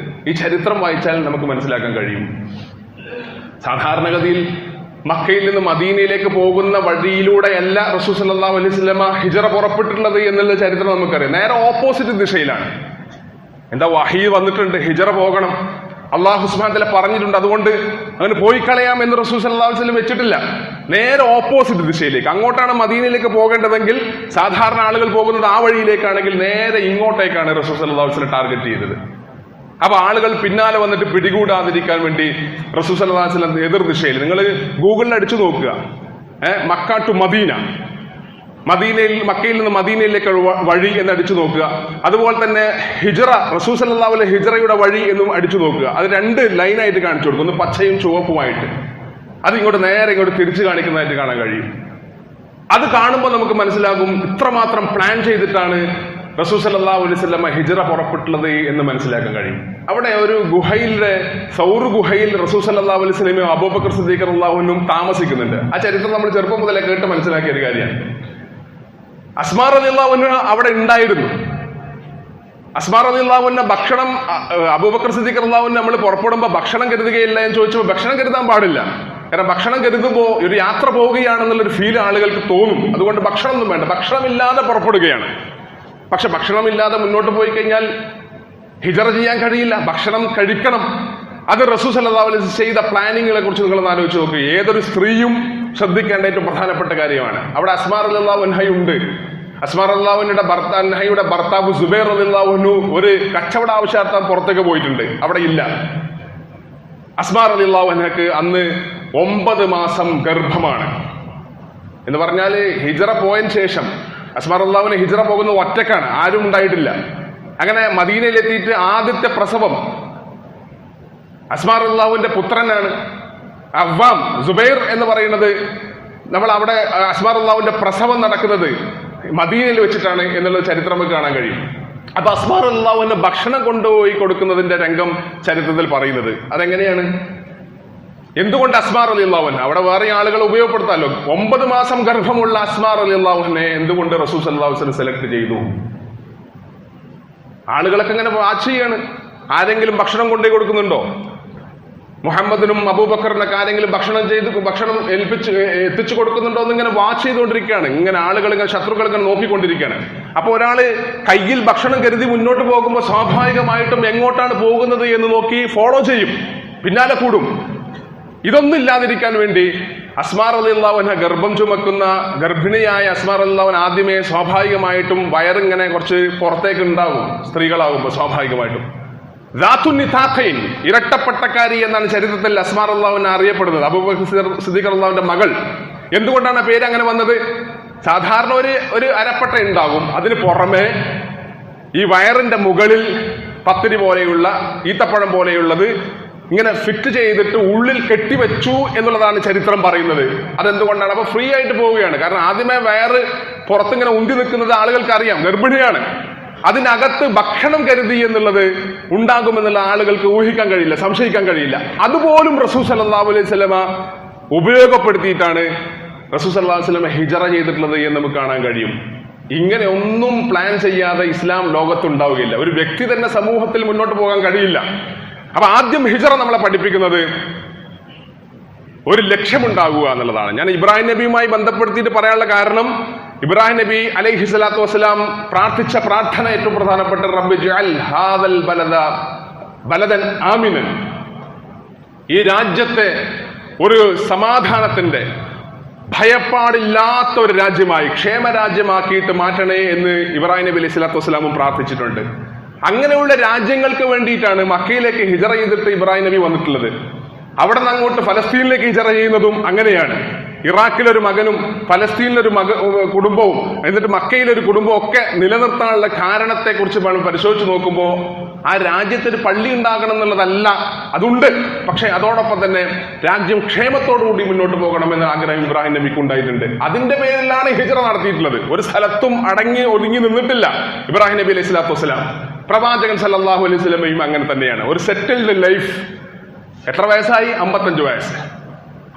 ഈ ചരിത്രം വായിച്ചാൽ നമുക്ക് മനസ്സിലാക്കാൻ കഴിയും. സാധാരണഗതിയിൽ മക്കയിൽ നിന്ന് മദീനയിലേക്ക് പോകുന്ന വഴിയിലൂടെയല്ല റസൂൽ സല്ലല്ലാഹു അലൈഹി വസല്ലം ഹിജറ പുറപ്പെട്ടിട്ടുള്ളത് എന്നുള്ള ചരിത്രം നമുക്കറിയാം. നേരെ ഓപ്പോസിറ്റ് ദിശയിലാണ്. എന്താ, വഹി വന്നിട്ടുണ്ട്, ഹിജറ പോകണം, അള്ളാഹു സുബ്ഹാനഹു വ തആല പറഞ്ഞിട്ടുണ്ട്, അതുകൊണ്ട് അങ്ങനെ പോയി കളയാം എന്ന് റസൂൽ സല്ലല്ലാഹു അലൈഹി വസല്ലം വെച്ചിട്ടില്ല. നേരെ ഓപ്പോസിറ്റ് ദിശയിലേക്ക്, അങ്ങോട്ടാണ് മദീനയിലേക്ക് പോകേണ്ടതെങ്കിൽ സാധാരണ ആളുകൾ പോകുന്നത് ആ വഴിയിലേക്കാണെങ്കിൽ നേരെ ഇങ്ങോട്ടേക്കാണ് റസൂൽ സല്ലല്ലാഹു അലൈഹി വസല്ലം ടാർഗറ്റ് ചെയ്തത്. അപ്പൊ ആളുകൾ പിന്നാലെ വന്നിട്ട് പിടികൂടാതിരിക്കാൻ വേണ്ടി റസൂൽ സല്ലല്ലാഹു അലൈഹി വസല്ലം എതിർ ദിശയിൽ, നിങ്ങൾ ഗൂഗിളിൽ അടിച്ചു നോക്കുക, മക്ക ടു മദീന, മക്കയിൽ നിന്ന് മദീനയിലേക്ക് വഴി എന്ന് അടിച്ചു നോക്കുക. അതുപോലെ തന്നെ ഹിജറ, റസൂൽ സല്ലല്ലാഹു അലൈഹി ഹിജറയുടെ വഴി എന്നും അടിച്ചു നോക്കുക. അത് രണ്ട് ലൈനായിട്ട് കാണിച്ചു കൊടുക്കും, ഒന്ന് പച്ചയും ചുവപ്പുമായിട്ട്. അത് ഇങ്ങോട്ട് നേരെ ഇങ്ങോട്ട് തിരിച്ചു കാണിക്കുന്നതായിട്ട് കാണാൻ കഴിയും. അത് കാണുമ്പോൾ നമുക്ക് മനസ്സിലാകും ഇത്രമാത്രം പ്ലാൻ ചെയ്തിട്ടാണ് റസൂൽ സല്ലല്ലാഹു അലൈഹി വസല്ലം ഹിജറ പുറപ്പെട്ടുള്ളത് എന്ന് മനസ്സിലാക്കാൻ കഴിയും. അവിടെ ഒരു ഗുഹയിലെ സൗർ ഗുഹയിൽ റസൂൽ സല്ലല്ലാഹു അലൈഹി വസല്ലമയും അബൂബക്കർ സിദ്ദീഖ് റളിയല്ലാഹു അൻഹുവും താമസിക്കുന്നുണ്ട്. ആ ചരിത്രം നമ്മൾ ചെറുപ്പം മുതലേ കേട്ട് മനസ്സിലാക്കിയ ഒരു കാര്യമാണ്. അസ്മാ റളിയല്ലാഹു അൻഹ അവിടെ ഉണ്ടായിരുന്നു. അസ്മാ റളിയല്ലാഹു അൻഹ ഭക്ഷണം, അബൂബക്കർ സിദ്ദീഖ് റളിയല്ലാഹു അൻഹു നമ്മൾ പുറപ്പെടുമ്പോൾ ഭക്ഷണം കരുതുകയില്ല എന്ന് ചോദിച്ചപ്പോൾ ഭക്ഷണം കരുതാൻ പാടില്ല. കാരണം ഭക്ഷണം കരുതുമ്പോൾ ഒരു യാത്ര പോവുകയാണെന്നുള്ളൊരു ഫീൽ ആളുകൾക്ക് തോന്നും. അതുകൊണ്ട് ഭക്ഷണമൊന്നും വേണ്ട, ഭക്ഷണമില്ലാതെ പുറപ്പെടുകയാണ്. പക്ഷെ ഭക്ഷണമില്ലാതെ മുന്നോട്ട് പോയി കഴിഞ്ഞാൽ ഹിജറ ചെയ്യാൻ കഴിയില്ല, ഭക്ഷണം കഴിക്കണം. അത് റസൂൽ സല്ലല്ലാഹു അലൈഹി വസല്ലം ചെയ്ത പ്ലാനിങ്ങിനെ കുറിച്ച് നിങ്ങളൊന്ന് ആലോചിച്ച് നോക്കുക. ഏതൊരു സ്ത്രീയും ശ്രദ്ധിക്കേണ്ട ഏറ്റവും പ്രധാനപ്പെട്ട കാര്യമാണ്. അവിടെ അസ്മാ റളിയല്ലാഹു അൻഹയുണ്ട്. അസ്മാ റളിയല്ലാഹു അൻഹയുടെ ഭർത്താവ് സുബൈർ റളിയല്ലാഹു അൻഹു ഒരു കച്ചവട ആവശ്യാർത്ഥം പുറത്തേക്ക് പോയിട്ടുണ്ട്, അവിടെ ഇല്ല. അസ്മാ റളിയല്ലാഹു അൻഹക്ക് അന്ന് 9 മാസം ഗർഭമാണ്. എന്ന് പറഞ്ഞാൽ ഹിജറ പോയതിന് ശേഷം അസ്മാ റളിയല്ലാഹു അൻഹ ഹിജറ പോകുന്നത് ഒറ്റക്കാണ്, ആരും ഉണ്ടായിട്ടില്ല. അങ്ങനെ മദീനയിലെത്തിയിട്ട് ആദ്യത്തെ പ്രസവം അസ്മാ റളിയല്ലാഹുവിന്റെ പുത്രനാണ് അവ്വാം. സുബൈർ എന്ന് പറയുന്നത്, നമ്മൾ അവിടെ അസ്മാ റളിയല്ലാഹുവിന്റെ പ്രസവം നടക്കുന്നത് മദീനയിൽ വെച്ചിട്ടാണ് എന്നുള്ള ചരിത്രം നമുക്ക് കാണാൻ കഴിയും. അപ്പൊ അസ്മാ റളിയല്ലാഹുവിന് ഭക്ഷണം കൊണ്ടുപോയി കൊടുക്കുന്നതിന്റെ രംഗം ചരിത്രത്തിൽ പറയുന്നത് അതെങ്ങനെയാണ്, എന്തുകൊണ്ട് അസ്മാ റളിയല്ലാഹു അൻഹ, അവിടെ വേറെ ആളുകൾ ഉപയോഗപ്പെടുത്താമല്ലോ, 9 മാസം ഗർഭമുള്ള അസ്മാ റളിയല്ലാഹു അൻഹയെ എന്തുകൊണ്ട് റസൂൽ സല്ലല്ലാഹു അലൈഹി വസല്ലം സെലക്ട് ചെയ്തു? ആളുകളൊക്കെ ഇങ്ങനെ വാച്ച് ചെയ്യാണ്, ആരെങ്കിലും ഭക്ഷണം കൊണ്ടുപോയി കൊടുക്കുന്നുണ്ടോ? മുഹമ്മദിനും അബൂബക്കറിനൊക്കെ ആരെങ്കിലും ഭക്ഷണം എത്തിച്ചു കൊടുക്കുന്നുണ്ടോ എന്ന് ഇങ്ങനെ വാച്ച് ചെയ്തുകൊണ്ടിരിക്കുകയാണ്. ഇങ്ങനെ ആളുകൾ, ഇങ്ങനെ ശത്രുക്കൾ ഇങ്ങനെ നോക്കിക്കൊണ്ടിരിക്കുകയാണ്. അപ്പൊ ഒരാള് കയ്യിൽ ഭക്ഷണം കരുതി മുന്നോട്ട് പോകുമ്പോൾ സ്വാഭാവികമായിട്ടും എങ്ങോട്ടാണ് പോകുന്നത് എന്ന് നോക്കി ഫോളോ ചെയ്യും, പിന്നാലെ കൂടും. ഇതൊന്നും ഇല്ലാതിരിക്കാൻ വേണ്ടി അസ്മാ റളിയല്ലാഹു അൻഹ ഗർഭം ചുമക്കുന്ന ഗർഭിണിയായ അസ്മാ റളിയല്ലാഹു അൻഹ ആദ്യമേ സ്വാഭാവികമായിട്ടും വയറിങ്ങനെ കുറച്ച് പുറത്തേക്ക് ഉണ്ടാവും, സ്ത്രീകളാകുമ്പോൾ സ്വാഭാവികമായിട്ടും. ദാത്തുന്നിതാഖൈൻ, ഇരട്ടപ്പട്ടക്കാരി എന്നാണ് ചരിത്രത്തിൽ അസ്മാ റളിയല്ലാഹു അൻഹ അറിയപ്പെടുന്നത്, അബൂബക്കർ സിദ്ദീഖ് റളിയല്ലാഹുവിന്റെ മകൾ. എന്തുകൊണ്ടാണ് പേര് അങ്ങനെ വന്നത്? സാധാരണ ഒരു അരപ്പട്ട ഉണ്ടാകും, അതിന് പുറമെ ഈ വയറിന്റെ മുകളിൽ പത്തിരി പോലെയുള്ള, ഈത്തപ്പഴം പോലെയുള്ളത് ഇങ്ങനെ ഫിറ്റ് ചെയ്തിട്ട് ഉള്ളിൽ കെട്ടിവെച്ചു എന്നുള്ളതാണ് ചരിത്രം പറയുന്നത്. അതെന്തുകൊണ്ടാണ്? അപ്പൊ ഫ്രീ ആയിട്ട് പോവുകയാണ്. കാരണം ആദ്യമേ വയറ് പുറത്തിങ്ങനെ ഉന്തി നിൽക്കുന്നത് ആളുകൾക്ക് അറിയാം, ഗർഭിണിയാണ്. അതിനകത്ത് ഭക്ഷണം കരുതി എന്നുള്ളത് ഉണ്ടാകുമെന്നുള്ള ആളുകൾക്ക് ഊഹിക്കാൻ കഴിയില്ല, സംശയിക്കാൻ കഴിയില്ല. അതുപോലും റസൂൽ സല്ലല്ലാഹു അലൈഹി വസല്ലമ ഉപയോഗപ്പെടുത്തിയിട്ടാണ് റസൂൽ സല്ലല്ലാഹു അലൈഹി വസല്ലമ ഹിജറ ചെയ്തിട്ടുള്ളത് എന്ന് നമുക്ക് കാണാൻ കഴിയും. ഇങ്ങനെ ഒന്നും പ്ലാൻ ചെയ്യാതെ ഇസ്ലാം ലോകത്തുണ്ടാവുകയില്ല. ഒരു വ്യക്തി തന്നെ സമൂഹത്തിൽ മുന്നോട്ട് പോകാൻ കഴിയില്ല. അപ്പൊ ആദ്യം ഹിജറ നമ്മളെ പഠിപ്പിക്കുന്നത് ഒരു ലക്ഷ്യമുണ്ടാകുക എന്നുള്ളതാണ്. ഞാൻ ഇബ്രാഹിം നബിയുമായി ബന്ധപ്പെടുത്തിയിട്ട് പറയാനുള്ള കാരണം, ഇബ്രാഹിം നബി അലൈഹി സ്വലാത്തു വസ്സലാം പ്രാർത്ഥിച്ച പ്രാർത്ഥന ഏറ്റവും പ്രധാനപ്പെട്ട റബ്ബ് ജഅൽ ഹാദൽ ബലദൻ ആമിനൻ, ഈ രാജ്യത്തെ ഒരു സമാധാനത്തിന്റെ, ഭയപ്പാടില്ലാത്ത ഒരു രാജ്യമായി, ക്ഷേമരാജ്യമാക്കിയിട്ട് മാറ്റണേ എന്ന് ഇബ്രാഹിം നബി അലൈഹി സ്വലാത്തു വസ്സലാമും പ്രാർത്ഥിച്ചിട്ടുണ്ട്. അങ്ങനെയുള്ള രാജ്യങ്ങൾക്ക് വേണ്ടിയിട്ടാണ് മക്കയിലേക്ക് ഹിജറ ചെയ്തിട്ട് ഇബ്രാഹിം നബി വന്നിട്ടുള്ളത്. അവിടെ നിന്ന് അങ്ങോട്ട് ഫലസ്തീനിലേക്ക് ഹിജറ ചെയ്യുന്നതും അങ്ങനെയാണ്. ഇറാഖിലൊരു മകനും ഫലസ്തീനിലൊരു കുടുംബവും എന്നിട്ട് മക്കയിലൊരു കുടുംബവും ഒക്കെ നിലനിർത്താനുള്ള കാരണത്തെക്കുറിച്ച് പരിശോധിച്ച് നോക്കുമ്പോൾ ആ രാജ്യത്തൊരു പള്ളി ഉണ്ടാകണം എന്നുള്ളതല്ല, അതുണ്ട്. പക്ഷെ അതോടൊപ്പം തന്നെ രാജ്യം ക്ഷേമത്തോടുകൂടി മുന്നോട്ട് പോകണമെന്ന ആഗ്രഹം ഇബ്രാഹിം നബിക്ക് ഉണ്ടായിട്ടുണ്ട്. അതിന്റെ പേരിലാണ് ഹിജറ നടത്തിയിട്ടുള്ളത്. ഒരു സ്ഥലത്തും ഒതുങ്ങി നിന്നിട്ടില്ല ഇബ്രാഹിം നബി അലൈഹി സ്വലാത്തു വസ്സലാം. പ്രവാചകൻ സല്ലല്ലാഹു അലൈഹി വസല്ലമയും അങ്ങനെ തന്നെയാണ്. ഒരു സെറ്റിൽഡ് ലൈഫ്. എത്ര വയസ്സായി? 55 വയസ്സ്,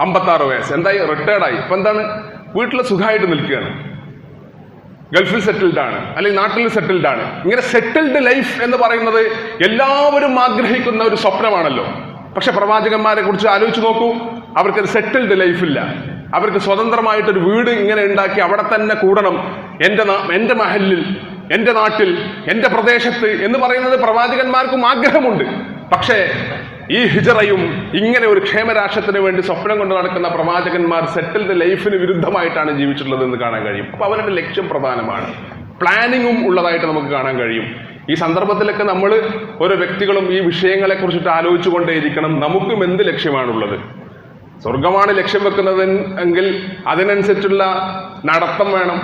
56 വയസ്സ്. എന്തായി? റിട്ടയർഡായി. ഇപ്പൊ എന്താണ്? വീട്ടിൽ സുഖമായിട്ട് നിൽക്കുകയാണ്. ഗൾഫിൽ സെറ്റിൽഡ് ആണ്, അല്ലെങ്കിൽ നാട്ടിൽ സെറ്റിൽഡ് ആണ്. ഇങ്ങനെ സെറ്റിൽഡ് ലൈഫ് എന്ന് പറയുന്നത് എല്ലാവരും ആഗ്രഹിക്കുന്ന ഒരു സ്വപ്നമാണല്ലോ. പക്ഷെ പ്രവാചകന്മാരെ കുറിച്ച് ആലോചിച്ച് നോക്കൂ. അവർക്കൊരു സെറ്റിൽഡ് ലൈഫില്ല. അവർക്ക് സ്വതന്ത്രമായിട്ടൊരു വീട് ഇങ്ങനെ ഉണ്ടാക്കി അവിടെ തന്നെ കൂടണം. എൻ്റെ മഹലിൽ, എൻ്റെ നാട്ടിൽ, എൻ്റെ പ്രദേശത്ത് എന്ന് പറയുന്നത് പ്രവാചകന്മാർക്കും ആഗ്രഹമുണ്ട്. പക്ഷേ ഈ ഹിജറയും ഇങ്ങനെ ഒരു ക്ഷേമരാഷ്ട്രത്തിന് വേണ്ടി സ്വപ്നം കൊണ്ട് നടക്കുന്ന പ്രവാചകന്മാർ സെറ്റിൽഡ് ലൈഫിന് വിരുദ്ധമായിട്ടാണ് ജീവിച്ചിട്ടുള്ളത് എന്ന് കാണാൻ കഴിയും. അപ്പൊ അവരുടെ ലക്ഷ്യം പ്രധാനമാണ്. പ്ലാനിങ്ങും ഉള്ളതായിട്ട് നമുക്ക് കാണാൻ കഴിയും. ഈ സന്ദർഭത്തിലൊക്കെ നമ്മൾ ഓരോ വ്യക്തികളും ഈ വിഷയങ്ങളെ കുറിച്ചിട്ട് ആലോചിച്ചു കൊണ്ടേയിരിക്കണം. നമുക്കും എന്ത് ലക്ഷ്യമാണുള്ളത്? സ്വർഗമാണ് ലക്ഷ്യം വെക്കുന്നത് എങ്കിൽ അതിനനുസരിച്ചുള്ള നടത്തം വേണം,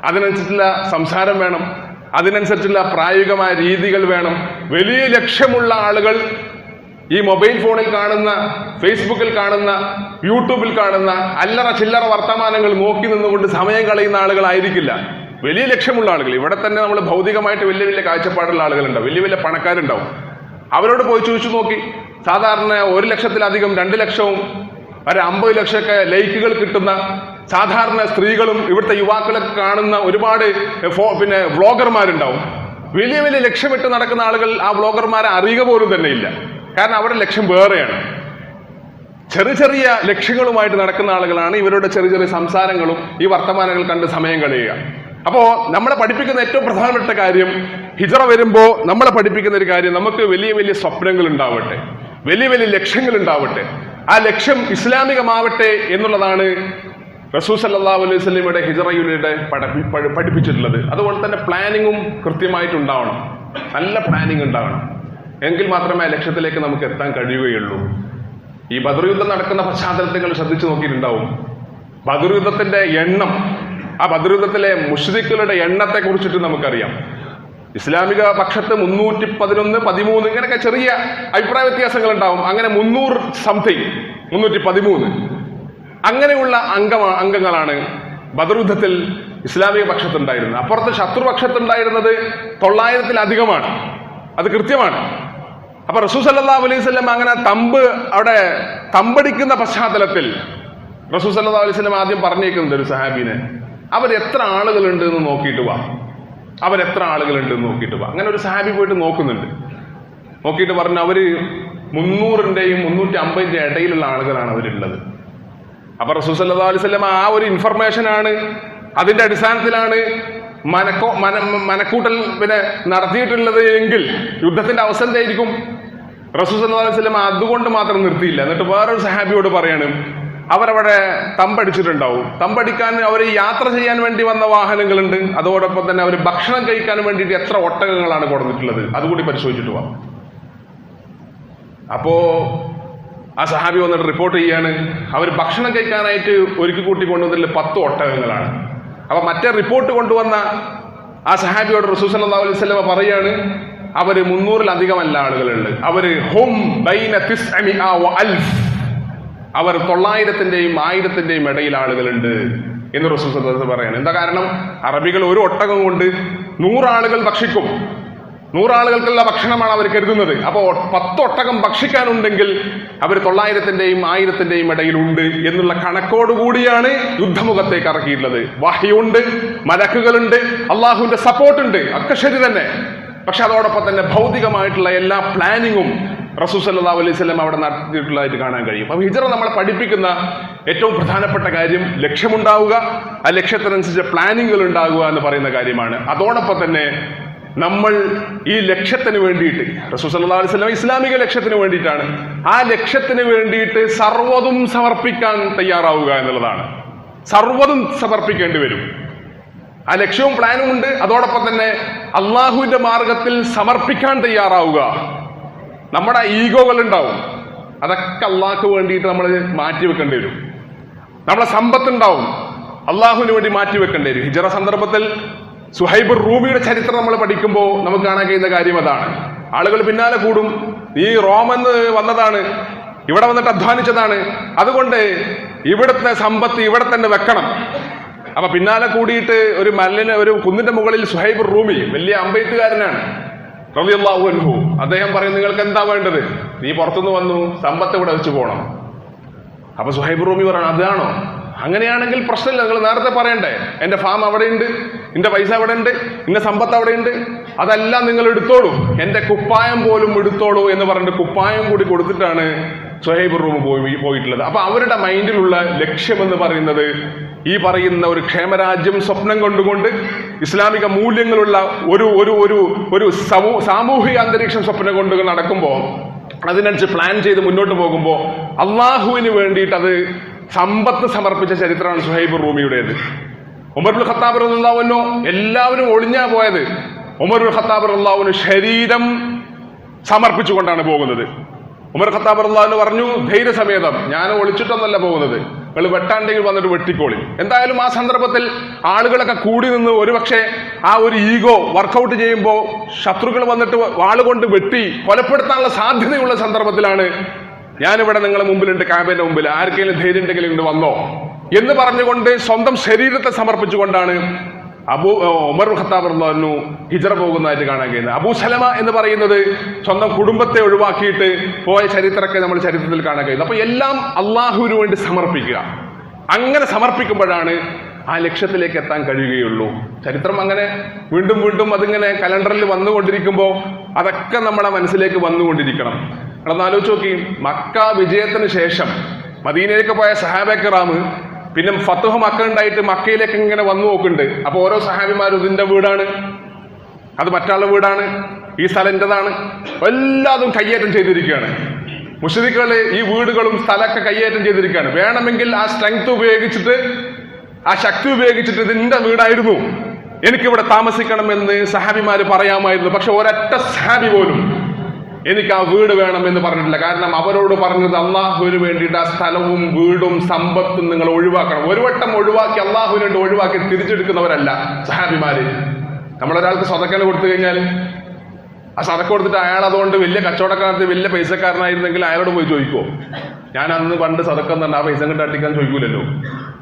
അതിനനുസരിച്ചുള്ള സംസാരം വേണം, അതിനനുസരിച്ചുള്ള പ്രായോഗികമായ രീതികൾ വേണം. വലിയ ലക്ഷ്യമുള്ള ആളുകൾ ഈ മൊബൈൽ ഫോണിൽ കാണുന്ന, ഫേസ്ബുക്കിൽ കാണുന്ന, യൂട്യൂബിൽ കാണുന്ന അല്ലറ ചില്ലറ വർത്തമാനങ്ങൾ നോക്കി നിന്നുകൊണ്ട് സമയം കളയുന്ന ആളുകളായിരിക്കില്ല വലിയ ലക്ഷ്യമുള്ള ആളുകൾ. ഇവിടെ തന്നെ നമ്മൾ ഭൗതികമായിട്ട് വലിയ വലിയ കാഴ്ചപ്പാടുള്ള ആളുകളുണ്ടാവും, വലിയ വലിയ പണക്കാരുണ്ടാവും. അവരോട് പോയി ചോദിച്ചു നോക്കി. സാധാരണ 1 ലക്ഷത്തിലധികം, 2 ലക്ഷവും ഒരു 50 ലക്ഷമൊക്കെ ലൈക്കുകൾ കിട്ടുന്ന സാധാരണ സ്ത്രീകളും ഇവിടുത്തെ യുവാക്കളൊക്കെ കാണുന്ന ഒരുപാട് വ്ളോഗർമാരുണ്ടാവും. വലിയ വലിയ ലക്ഷ്യമിട്ട് നടക്കുന്ന ആളുകൾ ആ വ്ളോഗർമാരെ അറിയുക പോലും തന്നെ ഇല്ല. കാരണം അവരുടെ ലക്ഷ്യം വേറെയാണ്. ചെറിയ ചെറിയ ലക്ഷ്യങ്ങളുമായിട്ട് നടക്കുന്ന ആളുകളാണ് ഇവരുടെ ചെറിയ ചെറിയ സംസാരങ്ങളും ഈ വർത്തമാനങ്ങൾ കണ്ട് സമയം കളയുക. അപ്പോ നമ്മളെ പഠിപ്പിക്കുന്ന ഏറ്റവും പ്രധാനപ്പെട്ട കാര്യം, ഹിജറ വരുമ്പോൾ നമ്മളെ പഠിപ്പിക്കുന്ന ഒരു കാര്യം, നമുക്ക് വലിയ വലിയ സ്വപ്നങ്ങൾ ഉണ്ടാവട്ടെ, വലിയ വലിയ ലക്ഷ്യങ്ങൾ ഉണ്ടാവട്ടെ. ആ ലക്ഷ്യം ഇസ്ലാമികമാവട്ടെ എന്നുള്ളതാണ് റസൂൽ സല്ലല്ലാഹു അലൈഹി വസല്ലമയുടെ ഹിജറയിലൂടെ പഠിപ്പിച്ചിട്ടുള്ളത്. അതുപോലെ തന്നെ പ്ലാനിങ്ങും കൃത്യമായിട്ടുണ്ടാവണം. നല്ല പ്ലാനിങ് ഉണ്ടാവണം. എങ്കിൽ മാത്രമേ ലക്ഷ്യത്തിലേക്ക് നമുക്ക് എത്താൻ കഴിയുകയുള്ളൂ. ഈ ബദർ യുദ്ധം നടക്കുന്ന പശ്ചാത്തലത്തിൽ നിങ്ങൾ ശ്രദ്ധിച്ചു നോക്കിയിട്ടുണ്ടാവും. ബദർ യുദ്ധത്തിന്റെ എണ്ണം, ആ ബദർ യുദ്ധത്തിലെ മുശ്രിക്കുകളുടെ എണ്ണത്തെ കുറിച്ചിട്ട് നമുക്കറിയാം. ഇസ്ലാമിക പക്ഷത്ത് 311, 13 ഇങ്ങനെയൊക്കെ ചെറിയ അഭിപ്രായ വ്യത്യാസങ്ങൾ ഉണ്ടാവും. അങ്ങനെ 300 സംതിങ്, 313 അങ്ങനെയുള്ള അംഗങ്ങളാണ് ബദർ യുദ്ധത്തിൽ ഇസ്ലാമിക പക്ഷത്തുണ്ടായിരുന്നത്. അപ്പുറത്ത് ശത്രുപക്ഷത്തുണ്ടായിരുന്നത് 900-ലധികമാണ്. അത് കൃത്യമാണ്. അപ്പൊ റസൂൽ സല്ലല്ലാഹു അലൈഹി വസല്ലം അങ്ങനെ അവിടെ തമ്പടിക്കുന്ന പശ്ചാത്തലത്തിൽ റസൂൽ സല്ലല്ലാഹു അലൈഹി വസല്ലം ആദ്യം പറഞ്ഞേക്കുന്നത് ഒരു സഹാബീനെ, അവരെത്ര ആളുകളുണ്ട് എന്ന് നോക്കിയിട്ട് വാ, അവരെത്ര ആളുകളുണ്ട് എന്ന് നോക്കിയിട്ട് വാ. അങ്ങനെ ഒരു സഹാബി പോയിട്ട് നോക്കുന്നുണ്ട്. നോക്കിയിട്ട് പറഞ്ഞു അവര് 300-ന്റെയും 350-ന്റെയും ഇടയിലുള്ള ആളുകളാണ് അവരുള്ളത്. അപ്പൊ റസൂൽ സല്ലല്ലാഹു അലൈഹി വസല്ലം ആ ഒരു ഇൻഫർമേഷൻ ആണ്, അതിന്റെ അടിസ്ഥാനത്തിലാണ് മനക്കൂട്ടൽ നടത്തിയിട്ടുള്ളത് എങ്കിൽ യുദ്ധത്തിന്റെ അവസ്ഥ എന്തായിരിക്കും? റസൂൽ സല്ലല്ലാഹു അലൈഹി വസല്ലം അതുകൊണ്ട് മാത്രം നിർത്തിയില്ല. എന്നിട്ട് വേറൊരു സഹാബിയോട് പറയാണ്, അവരവിടെ തമ്പടിച്ചിട്ടുണ്ടാവും. തമ്പടിക്കാൻ അവർ യാത്ര ചെയ്യാൻ വേണ്ടി വന്ന വാഹനങ്ങളുണ്ട്. അതോടൊപ്പം തന്നെ അവർ ഭക്ഷണം കഴിക്കാൻ വേണ്ടിയിട്ട് എത്ര ഒട്ടകങ്ങളാണ് കൊടുത്തിട്ടുള്ളത് അതുകൂടി പരിശോധിച്ചിട്ട് പോവാം. അപ്പോ ആ സഹാബി വന്നിട്ട് റിപ്പോർട്ട് ചെയ്യാണ്, അവർ ഭക്ഷണം കഴിക്കാനായിട്ട് ഒരുക്കി കൂട്ടി കൊണ്ടുവന്നതിൽ 10 ഒട്ടകങ്ങളാണ്. അപ്പൊ മറ്റേ റിപ്പോർട്ട് കൊണ്ടുവന്ന ആ സഹാബിയോട് റസൂൽ സല്ലല്ലാഹു അലൈഹി വസല്ലം പറയാണ്, അവര് 300-ലധികമല്ല ആളുകളുണ്ട്, അവര് ഹും ബൈന 900 വ 1000, അവർ 900-ന്റെയും 1000-ന്റെയും ഇടയിൽ ആളുകളുണ്ട് എന്ന് റസൂൽ സല്ലല്ലാഹു അലൈഹി വസല്ലം പറയാണ്. എന്താ കാരണം? അറബികൾ ഒരു ഒട്ടകം കൊണ്ട് 100 ആളുകൾ ഭക്ഷിക്കും. 100 ആളുകൾക്കുള്ള ഭക്ഷണമാണ് അവർ കരുതുന്നത്. അപ്പോൾ 10 ഒട്ടകം ഭക്ഷിക്കാനുണ്ടെങ്കിൽ അവർ 900-ന്റെയും 1000-ന്റെയും ഇടയിലുണ്ട് എന്നുള്ള കണക്കോടുകൂടിയാണ് യുദ്ധമുഖത്തേക്ക് ഇറക്കിയിട്ടുള്ളത്. വഹയുണ്ട്, മലക്കുകളുണ്ട്, അള്ളാഹുവിന്റെ സപ്പോർട്ടുണ്ട്, ഒക്കെ ശരി തന്നെ. പക്ഷെ അതോടൊപ്പം തന്നെ ഭൗതികമായിട്ടുള്ള എല്ലാ പ്ലാനിങ്ങും റസൂൽ സല്ലല്ലാഹു അലൈഹി വസല്ലം അവിടെ നടത്തിയിട്ടുള്ളതായിട്ട് കാണാൻ കഴിയും. അപ്പോൾ ഹിജ്റ നമ്മളെ പഠിപ്പിക്കുന്ന ഏറ്റവും പ്രധാനപ്പെട്ട കാര്യം ലക്ഷ്യമുണ്ടാവുക, ആ ലക്ഷ്യത്തിനനുസരിച്ച് പ്ലാനിങ്ങുകൾ ഉണ്ടാവുക എന്ന് പറയുന്ന കാര്യമാണ്. അതോടൊപ്പം തന്നെ നമ്മൾ ഈ ലക്ഷ്യത്തിന് വേണ്ടിയിട്ട്, റസൂൽ സല്ലല്ലാഹു അലൈഹി വസല്ലം ഇസ്ലാമിക ലക്ഷ്യത്തിന് വേണ്ടിയിട്ടാണ്, ആ ലക്ഷ്യത്തിന് വേണ്ടിയിട്ട് സർവ്വതും സമർപ്പിക്കാൻ തയ്യാറാവുക എന്നുള്ളതാണ്. സർവ്വതും സമർപ്പിക്കേണ്ടി വരും. ആ ലക്ഷ്യവും പ്ലാനും ഉണ്ട്. അതോടൊപ്പം തന്നെ അള്ളാഹുവിന്റെ മാർഗത്തിൽ സമർപ്പിക്കാൻ തയ്യാറാവുക. നമ്മുടെ ഈഗോകൾ ഉണ്ടാവും, അതൊക്കെ അള്ളാഹ്ക്ക് വേണ്ടിയിട്ട് നമ്മൾ മാറ്റിവെക്കേണ്ടി വരും. നമ്മളെ സമ്പത്തുണ്ടാവും, അള്ളാഹുവിന് വേണ്ടി മാറ്റിവെക്കേണ്ടി വരും. ഹിജ്റ സന്ദർഭത്തിൽ സുഹൈബ് റൂമിയുടെ ചരിത്രം നമ്മൾ പഠിക്കുമ്പോൾ നമുക്ക് കാണാൻ കഴിയുന്ന കാര്യം അതാണ്. ആളുകൾ പിന്നാലെ കൂടും, ഈ റോമെന്ന് വന്നതാണ്, ഇവിടെ വന്നിട്ട് അധ്വാനിച്ചതാണ്, അതുകൊണ്ട് ഇവിടുത്തെ സമ്പത്ത് ഇവിടെ തന്നെ വെക്കണം. അപ്പൊ പിന്നാലെ കൂടിയിട്ട് ഒരു കുന്നിന്റെ മുകളിൽ സുഹൈബ് റൂമി, വലിയ അമ്പെയ്ത്തുകാരനാണ്, റളിയല്ലാഹു അൻഹു, അദ്ദേഹം പറയും, നിങ്ങൾക്ക് എന്താ വേണ്ടത്? നീ പുറത്തുനിന്ന് വന്നു, സമ്പത്ത് ഇവിടെ വെച്ച് പോകണം. അപ്പൊ സുഹൈബ് റൂമി പറയണം, അതാണോ? അങ്ങനെയാണെങ്കിൽ പ്രശ്നമില്ല, നിങ്ങൾ നേരത്തെ പറയണ്ടേ, എന്റെ ഫാം അവിടെയുണ്ട്, എന്റെ പൈസ അവിടെ ഉണ്ട്, എന്റെ സമ്പത്ത് അവിടെയുണ്ട്, അതെല്ലാം നിങ്ങൾ എടുത്തോളൂ, എന്റെ കുപ്പായം പോലും എടുത്തോളൂ എന്ന് പറഞ്ഞിട്ട് കുപ്പായം കൂടി കൊടുത്തിട്ടാണ് സുഹൈബ് റൂം പോയിട്ടുള്ളത്. അപ്പൊ അവരുടെ മൈൻഡിലുള്ള ലക്ഷ്യം എന്ന് പറയുന്നത് ഈ പറയുന്ന ഒരു ക്ഷേമരാജ്യം സ്വപ്നം കൊണ്ടുകൊണ്ട് ഇസ്ലാമിക മൂല്യങ്ങളുള്ള ഒരു സാമൂഹിക അന്തരീക്ഷം സ്വപ്നം കൊണ്ട് നടക്കുമ്പോൾ, അതിനനുസരിച്ച് പ്ലാൻ ചെയ്ത് മുന്നോട്ട് പോകുമ്പോൾ അള്ളാഹുവിന് വേണ്ടിയിട്ട് അത് സമ്പത്ത് സമർപ്പിച്ച ചരിത്രമാണ് സുഹൈബ് റൂമിയുടേത്. ഉമർ ഇബ്നുൽ ഖത്താബ് റളിയല്ലാഹു അൻഹു എല്ലാവരും ഒളിഞ്ഞാ പോയത്. ഉമർ ഇബ്നുൽ ഖത്താബ് റളിയല്ലാഹു അൻഹു ശരീരം സമർപ്പിച്ചുകൊണ്ടാണ് പോകുന്നത്. ഉമർ ഖത്താബ് റളിയല്ലാഹു അൻഹു പറഞ്ഞു, ധൈര്യസമേതം, ഞാൻ ഒളിച്ചിട്ടൊന്നല്ല പോകുന്നത്, നിങ്ങൾ വെട്ടാണ്ടെങ്കിൽ വന്നിട്ട് വെട്ടിക്കോളി. എന്തായാലും ആ സന്ദർഭത്തിൽ ആളുകളൊക്കെ കൂടി നിന്ന് ഒരുപക്ഷെ ആ ഒരു ഈഗോ വർക്കൗട്ട് ചെയ്യുമ്പോൾ ശത്രുക്കൾ വന്നിട്ട് വാളുകൊണ്ട് വെട്ടി കൊലപ്പെടുത്താനുള്ള സാധ്യതയുള്ള സന്ദർഭത്തിലാണ് ഞാനിവിടെ നിങ്ങളുടെ മുമ്പിലുണ്ട്, കാബയുടെ മുമ്പിൽ, ആർക്കെങ്കിലും ധൈര്യം ഉണ്ടെങ്കിൽ ഇങ്ങോട്ട് വന്നോ എന്ന് പറഞ്ഞുകൊണ്ട് സ്വന്തം ശരീരത്തെ സമർപ്പിച്ചുകൊണ്ടാണ് ഉമർ ഖത്താബ് റളിയല്ലാഹു അൻഹു ഹിജ്റ പോകുന്നതായിട്ട് കാണാൻ കഴിയുന്നത്. അബൂ സലമ എന്ന് പറയുന്നത് സ്വന്തം കുടുംബത്തെ ഒഴിവാക്കിയിട്ട് പോയ ചരിത്രമൊക്കെ നമ്മൾ ചരിത്രത്തിൽ കാണാൻ കഴിയുന്നത്. അപ്പൊ എല്ലാം അള്ളാഹുവിന് വേണ്ടി സമർപ്പിക്കുക. അങ്ങനെ സമർപ്പിക്കുമ്പോഴാണ് ആ ലക്ഷ്യത്തിലേക്ക് എത്താൻ കഴിയുകയുള്ളൂ. ചരിത്രം അങ്ങനെ വീണ്ടും വീണ്ടും അതിങ്ങനെ കലണ്ടറിൽ വന്നുകൊണ്ടിരിക്കുമ്പോൾ അതൊക്കെ നമ്മുടെ മനസ്സിലേക്ക് വന്നുകൊണ്ടിരിക്കണം. നമ്മളൊന്ന് ആലോചിച്ച് നോക്കി, മക്ക വിജയത്തിന് ശേഷം മദീനയിലേക്ക് പോയ സഹാബെ കിറാം പിന്നെ ഫത്ഹ് മക്ക ഉണ്ടായിട്ട് മക്കയിലേക്ക് ഇങ്ങനെ വന്നു നോക്കുന്നുണ്ട്. അപ്പൊ ഓരോ സഹാബിമാരും ഇതിന്റെ വീടാണ്, അത് മറ്റാളുടെ വീടാണ്, ഈ സ്ഥലം എന്റേതാണ്, എല്ലാതും കയ്യേറ്റം ചെയ്തിരിക്കുകയാണ്. മുശ്രിക്കുകള് ഈ വീടുകളും സ്ഥലമൊക്കെ കയ്യേറ്റം ചെയ്തിരിക്കുകയാണ്. വേണമെങ്കിൽ ആ സ്ട്രെങ്ത് ഉപയോഗിച്ചിട്ട്, ആ ശക്തി ഉപയോഗിച്ചിട്ട് ഇത് നിന്റെ വീടായിരുന്നു, എനിക്കിവിടെ താമസിക്കണമെന്ന് സഹാബിമാര് പറയാമായിരുന്നു. പക്ഷെ ഒരൊറ്റ സഹാബി പോലും എനിക്ക് ആ വീട് വേണം എന്ന് പറഞ്ഞിട്ടില്ല. കാരണം അവരോട് പറഞ്ഞത് അള്ളാഹുവിന് വേണ്ടിയിട്ട് ആ സ്ഥലവും വീടും സമ്പത്തും നിങ്ങൾ ഒഴിവാക്കണം. ഒരു വട്ടം ഒഴിവാക്കി അള്ളാഹുവിന് വേണ്ടി ഒഴിവാക്കി തിരിച്ചെടുക്കുന്നവരല്ല സഹാബിമാര്. നമ്മളൊരാൾക്ക് സദക്കന് കൊടുത്തു കഴിഞ്ഞാൽ ആ സദക്ക കൊടുത്തിട്ട് അയാൾ അതുകൊണ്ട് വലിയ കച്ചവടക്കാരത്ത് വലിയ പൈസക്കാരനായിരുന്നെങ്കിൽ അയാളോട് പോയി ചോദിക്കുമോ, ഞാൻ അന്ന് പണ്ട് സദക്ക തന്നെ ആ പൈസ കണ്ട് അട്ടിക്കാൻ ചോദിക്കൂലല്ലോ.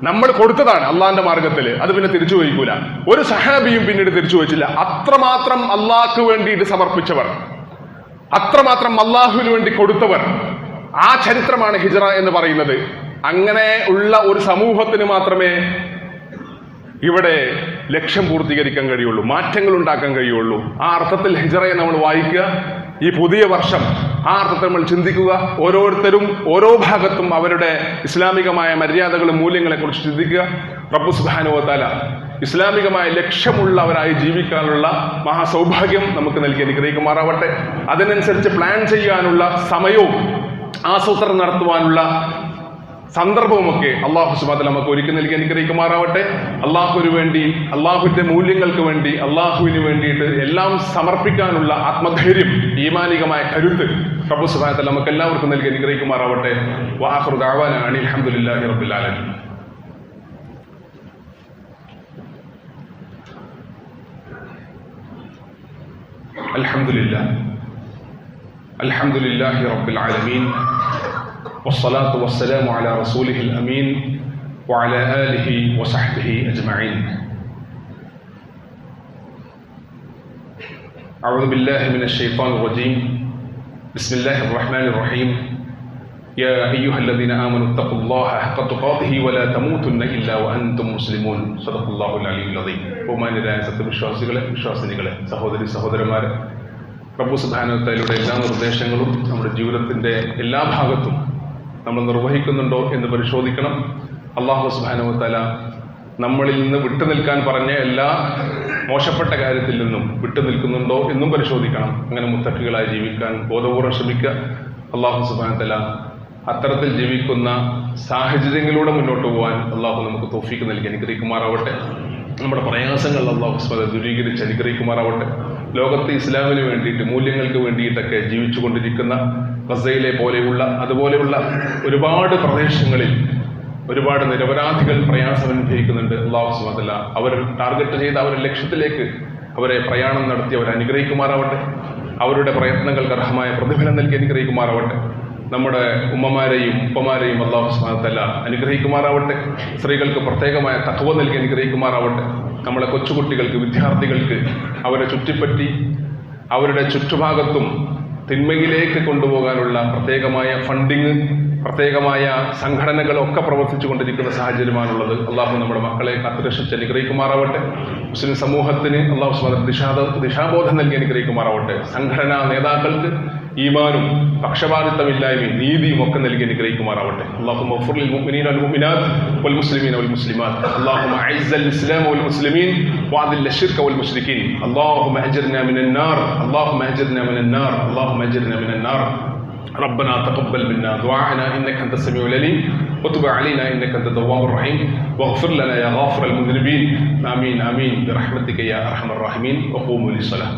നമ്മൾ കൊടുത്തതാണ് അള്ളാഹിന്റെ മാർഗത്തിൽ, അത് പിന്നെ തിരിച്ചു ചോദിക്കൂല. ഒരു സഹാബിയും പിന്നീട് തിരിച്ചു ചോദിച്ചില്ല. അത്രമാത്രം അള്ളാഹ്ക്ക് വേണ്ടിയിട്ട് സമർപ്പിച്ചവർ, അത്രമാത്രം അള്ളാഹുവിന് വേണ്ടി കൊടുത്തവർ, ആ ചരിത്രമാണ് ഹിജ്റ എന്ന് പറയുന്നത്. അങ്ങനെ ഉള്ള ഒരു സമൂഹത്തിന് മാത്രമേ ഇവിടെ ലക്ഷ്യം പൂർത്തീകരിക്കാൻ കഴിയുള്ളൂ, മാറ്റങ്ങൾ ഉണ്ടാക്കാൻ കഴിയുള്ളൂ. ആ അർത്ഥത്തിൽ ഹിജ്റയെ നമ്മൾ വായിക്കുക. ഈ പുതിയ വർഷം ആ അർത്ഥത്തിൽ നമ്മൾ ചിന്തിക്കുക. ഓരോരുത്തരും ഓരോ ഭാഗത്തും അവരുടെ ഇസ്ലാമികമായ മര്യാദകളും മൂല്യങ്ങളെ കുറിച്ച് ചിന്തിക്കുക. റബ്ബ് സുബ്ഹാനഹു വ തആല ഇസ്ലാമികമായ ലക്ഷ്യമുള്ളവരായി ജീവിക്കാനുള്ള മഹാസൗഭാഗ്യം നമുക്ക് നൽകി അനുഗ്രഹിക്കുമാറാവട്ടെ. അതിനനുസരിച്ച് പ്ലാൻ ചെയ്യാനുള്ള സമയവും ആസൂത്രണം നടത്തുവാനുള്ള സന്ദർഭവുമൊക്കെ അള്ളാഹു സുബ്ഹാനഹു വ തആല നമുക്ക് ഒരുക്കി നൽകി അനുഗ്രഹിക്കുമാറാവട്ടെ. അള്ളാഹുവിന് വേണ്ടി, അള്ളാഹുവിന്റെ മൂല്യങ്ങൾക്ക് വേണ്ടി, അള്ളാഹുവിന് വേണ്ടിയിട്ട് എല്ലാം സമർപ്പിക്കാനുള്ള ആത്മധൈര്യം, ഈമാനികമായ കരുത്ത് റബ്ബ് സുബ്ഹാനഹു വ തആല നമുക്ക് എല്ലാവർക്കും നൽകി അനുഗ്രഹിക്കുമാറാവട്ടെ. വആഖിറു ദഅവാനാ അനിൽ ഹംദുലില്ലാഹി റബ്ബിൽ ആലമീൻ. അൽഹംദുലില്ലാഹി റബ്ബിൽ ആലമീൻ والصلاة والسلام على رسوله الأمين وعلى آله وصحبه أجمعين. أعوذ بالله من الشيطان الرجيم بسم الله الرحمن الرحيم يا أيها الذين آمنوا اتقوا الله حق تقاته ولا تموتن إلا وأنتم مسلمون صدق الله العلي العظيم. ബഹുമാന്യരായ വിശ്വാസിനികളെ, സഹോദരന്മാരെ, റബ്ബ് സുബ്ഹാനഹു വ തആലയുടെ എല്ലാ നിർദ്ദേശങ്ങളും നമ്മുടെ ജീവിതത്തിൻ്റെ എല്ലാ ഭാഗത്തും നമ്മൾ നിർവഹിക്കുന്നുണ്ടോ എന്ന് പരിശോധിക്കണം. അല്ലാഹു സുബ്ഹാനഹു വ തആല നമ്മളിൽ നിന്ന് വിട്ടുനിൽക്കാൻ പറഞ്ഞ എല്ലാ മോശപ്പെട്ട കാര്യത്തിൽ നിന്നും വിട്ടുനിൽക്കുന്നുണ്ടോ എന്നും പരിശോധിക്കണം. അങ്ങനെ മുത്തഖികളായി ജീവിക്കാൻ ബോധപൂർവ്വം ശ്രമിക്കുക. അല്ലാഹു സുബ്ഹാനഹു വ തആല അത്തരത്തിൽ ജീവിക്കുന്ന സാഹചര്യങ്ങളിലൂടെ മുന്നോട്ട് പോകാൻ അല്ലാഹു നമുക്ക് തൗഫീഖ് നൽകി അനുഗ്രഹിക്കുമാറാവട്ടെ. നമ്മുടെ പ്രയാസങ്ങൾ അല്ലാഹു സുബ്ഹാനഹു വ തആല ദൂരീകരിച്ച് അനുഗ്രഹിക്കുമാറാവട്ടെ. ലോകത്ത് ഇസ്ലാമിന് വേണ്ടിയിട്ട്, മൂല്യങ്ങൾക്ക് വേണ്ടിയിട്ടൊക്കെ ജീവിച്ചുകൊണ്ടിരിക്കുന്ന ഗസയിലെ പോലെയുള്ള അതുപോലെയുള്ള ഒരുപാട് പ്രദേശങ്ങളിൽ ഒരുപാട് നിരപരാധികൾ പ്രയാസം അനുഭവിക്കുന്നുണ്ട്. അല്ലാഹു സുബ്ഹാനഹു വ തആല അവർ ടാർഗറ്റ് ചെയ്ത് അവരുടെ ലക്ഷ്യത്തിലേക്ക് അവരെ പ്രയാണം നടത്തി അവരെ അനുഗ്രഹിക്കുമാറാവട്ടെ. അവരുടെ പ്രയത്നങ്ങൾക്ക് അർഹമായ പ്രതിഫലം നൽകി അനുഗ്രഹിക്കുമാറാവട്ടെ. നമ്മുടെ ഉമ്മമാരെയും ഉപ്പമാരെയും അല്ലാഹു സുബ്ഹാനഹു വ തആല അനുഗ്രഹിക്കുമാറാവട്ടെ. സ്ത്രീകൾക്ക് പ്രത്യേകമായ തഖ്വ നൽകി അനുഗ്രഹിക്കുമാറാവട്ടെ. നമ്മളെ കൊച്ചുകുട്ടികൾക്ക്, വിദ്യാർത്ഥികൾക്ക് അവരെ ചുറ്റിപ്പറ്റി അവരുടെ ചുറ്റുഭാഗത്തും തിന്മയിലേക്ക് കൊണ്ടുപോകാനുള്ള പ്രത്യേകമായ ഫണ്ടിങ്, പ്രത്യേകമായ സംഘടനകളൊക്കെ പ്രവർത്തിച്ചു കൊണ്ടിരിക്കുന്ന സാഹചര്യമാണുള്ളത്. അള്ളാഹു നമ്മുടെ മക്കളെ കാത്തുരക്ഷിച്ച് അനുഗ്രഹിക്കുമാറാവട്ടെ. മുസ്ലിം സമൂഹത്തിന് അള്ളാഹു സുബ്ഹാനഹു വ തആല ദിശാബോധം നൽകി അനുഗ്രഹിക്കുമാറാവട്ടെ. സംഘടനാ നേതാക്കൾക്ക് ഈമാനും പക്ഷപാതിത്വമില്ലായ്മയും നീതിയും ഒക്കെ നൽകി അനുഗ്രഹിക്കുമാറാവട്ടെ. അല്ലാഹുമ്മ ഗ്ഫിർ ലിൽ മുഅ്മിനീന വൽ മുഅ്മിനാത്ത് വൽ മുസ്ലിമീന വൽ മുസ്ലിമാത്ത്. അല്ലാഹുമ്മ അഇസ്സൽ ഇസ്ലാമ വൽ മുസ്ലിമീൻ വഅദില്ല ശിർക വൽ മുശ്രിക്കീൻ. അല്ലാഹുമ്മ അജിർനാ മിനൻ നാർ, അല്ലാഹുമ്മ അജിർനാ മിനൻ നാർ, അല്ലാഹുമ്മ അജിർനാ മിനൻ നാർ. ربنا تقبل منا دعاءنا انك انت السميع العليم وتب علينا انك انت التواب الرحيم واغفر لنا يا غافر المذنبين. امين امين برحمتك يا ارحم الراحمين. وقوموا للصلاه.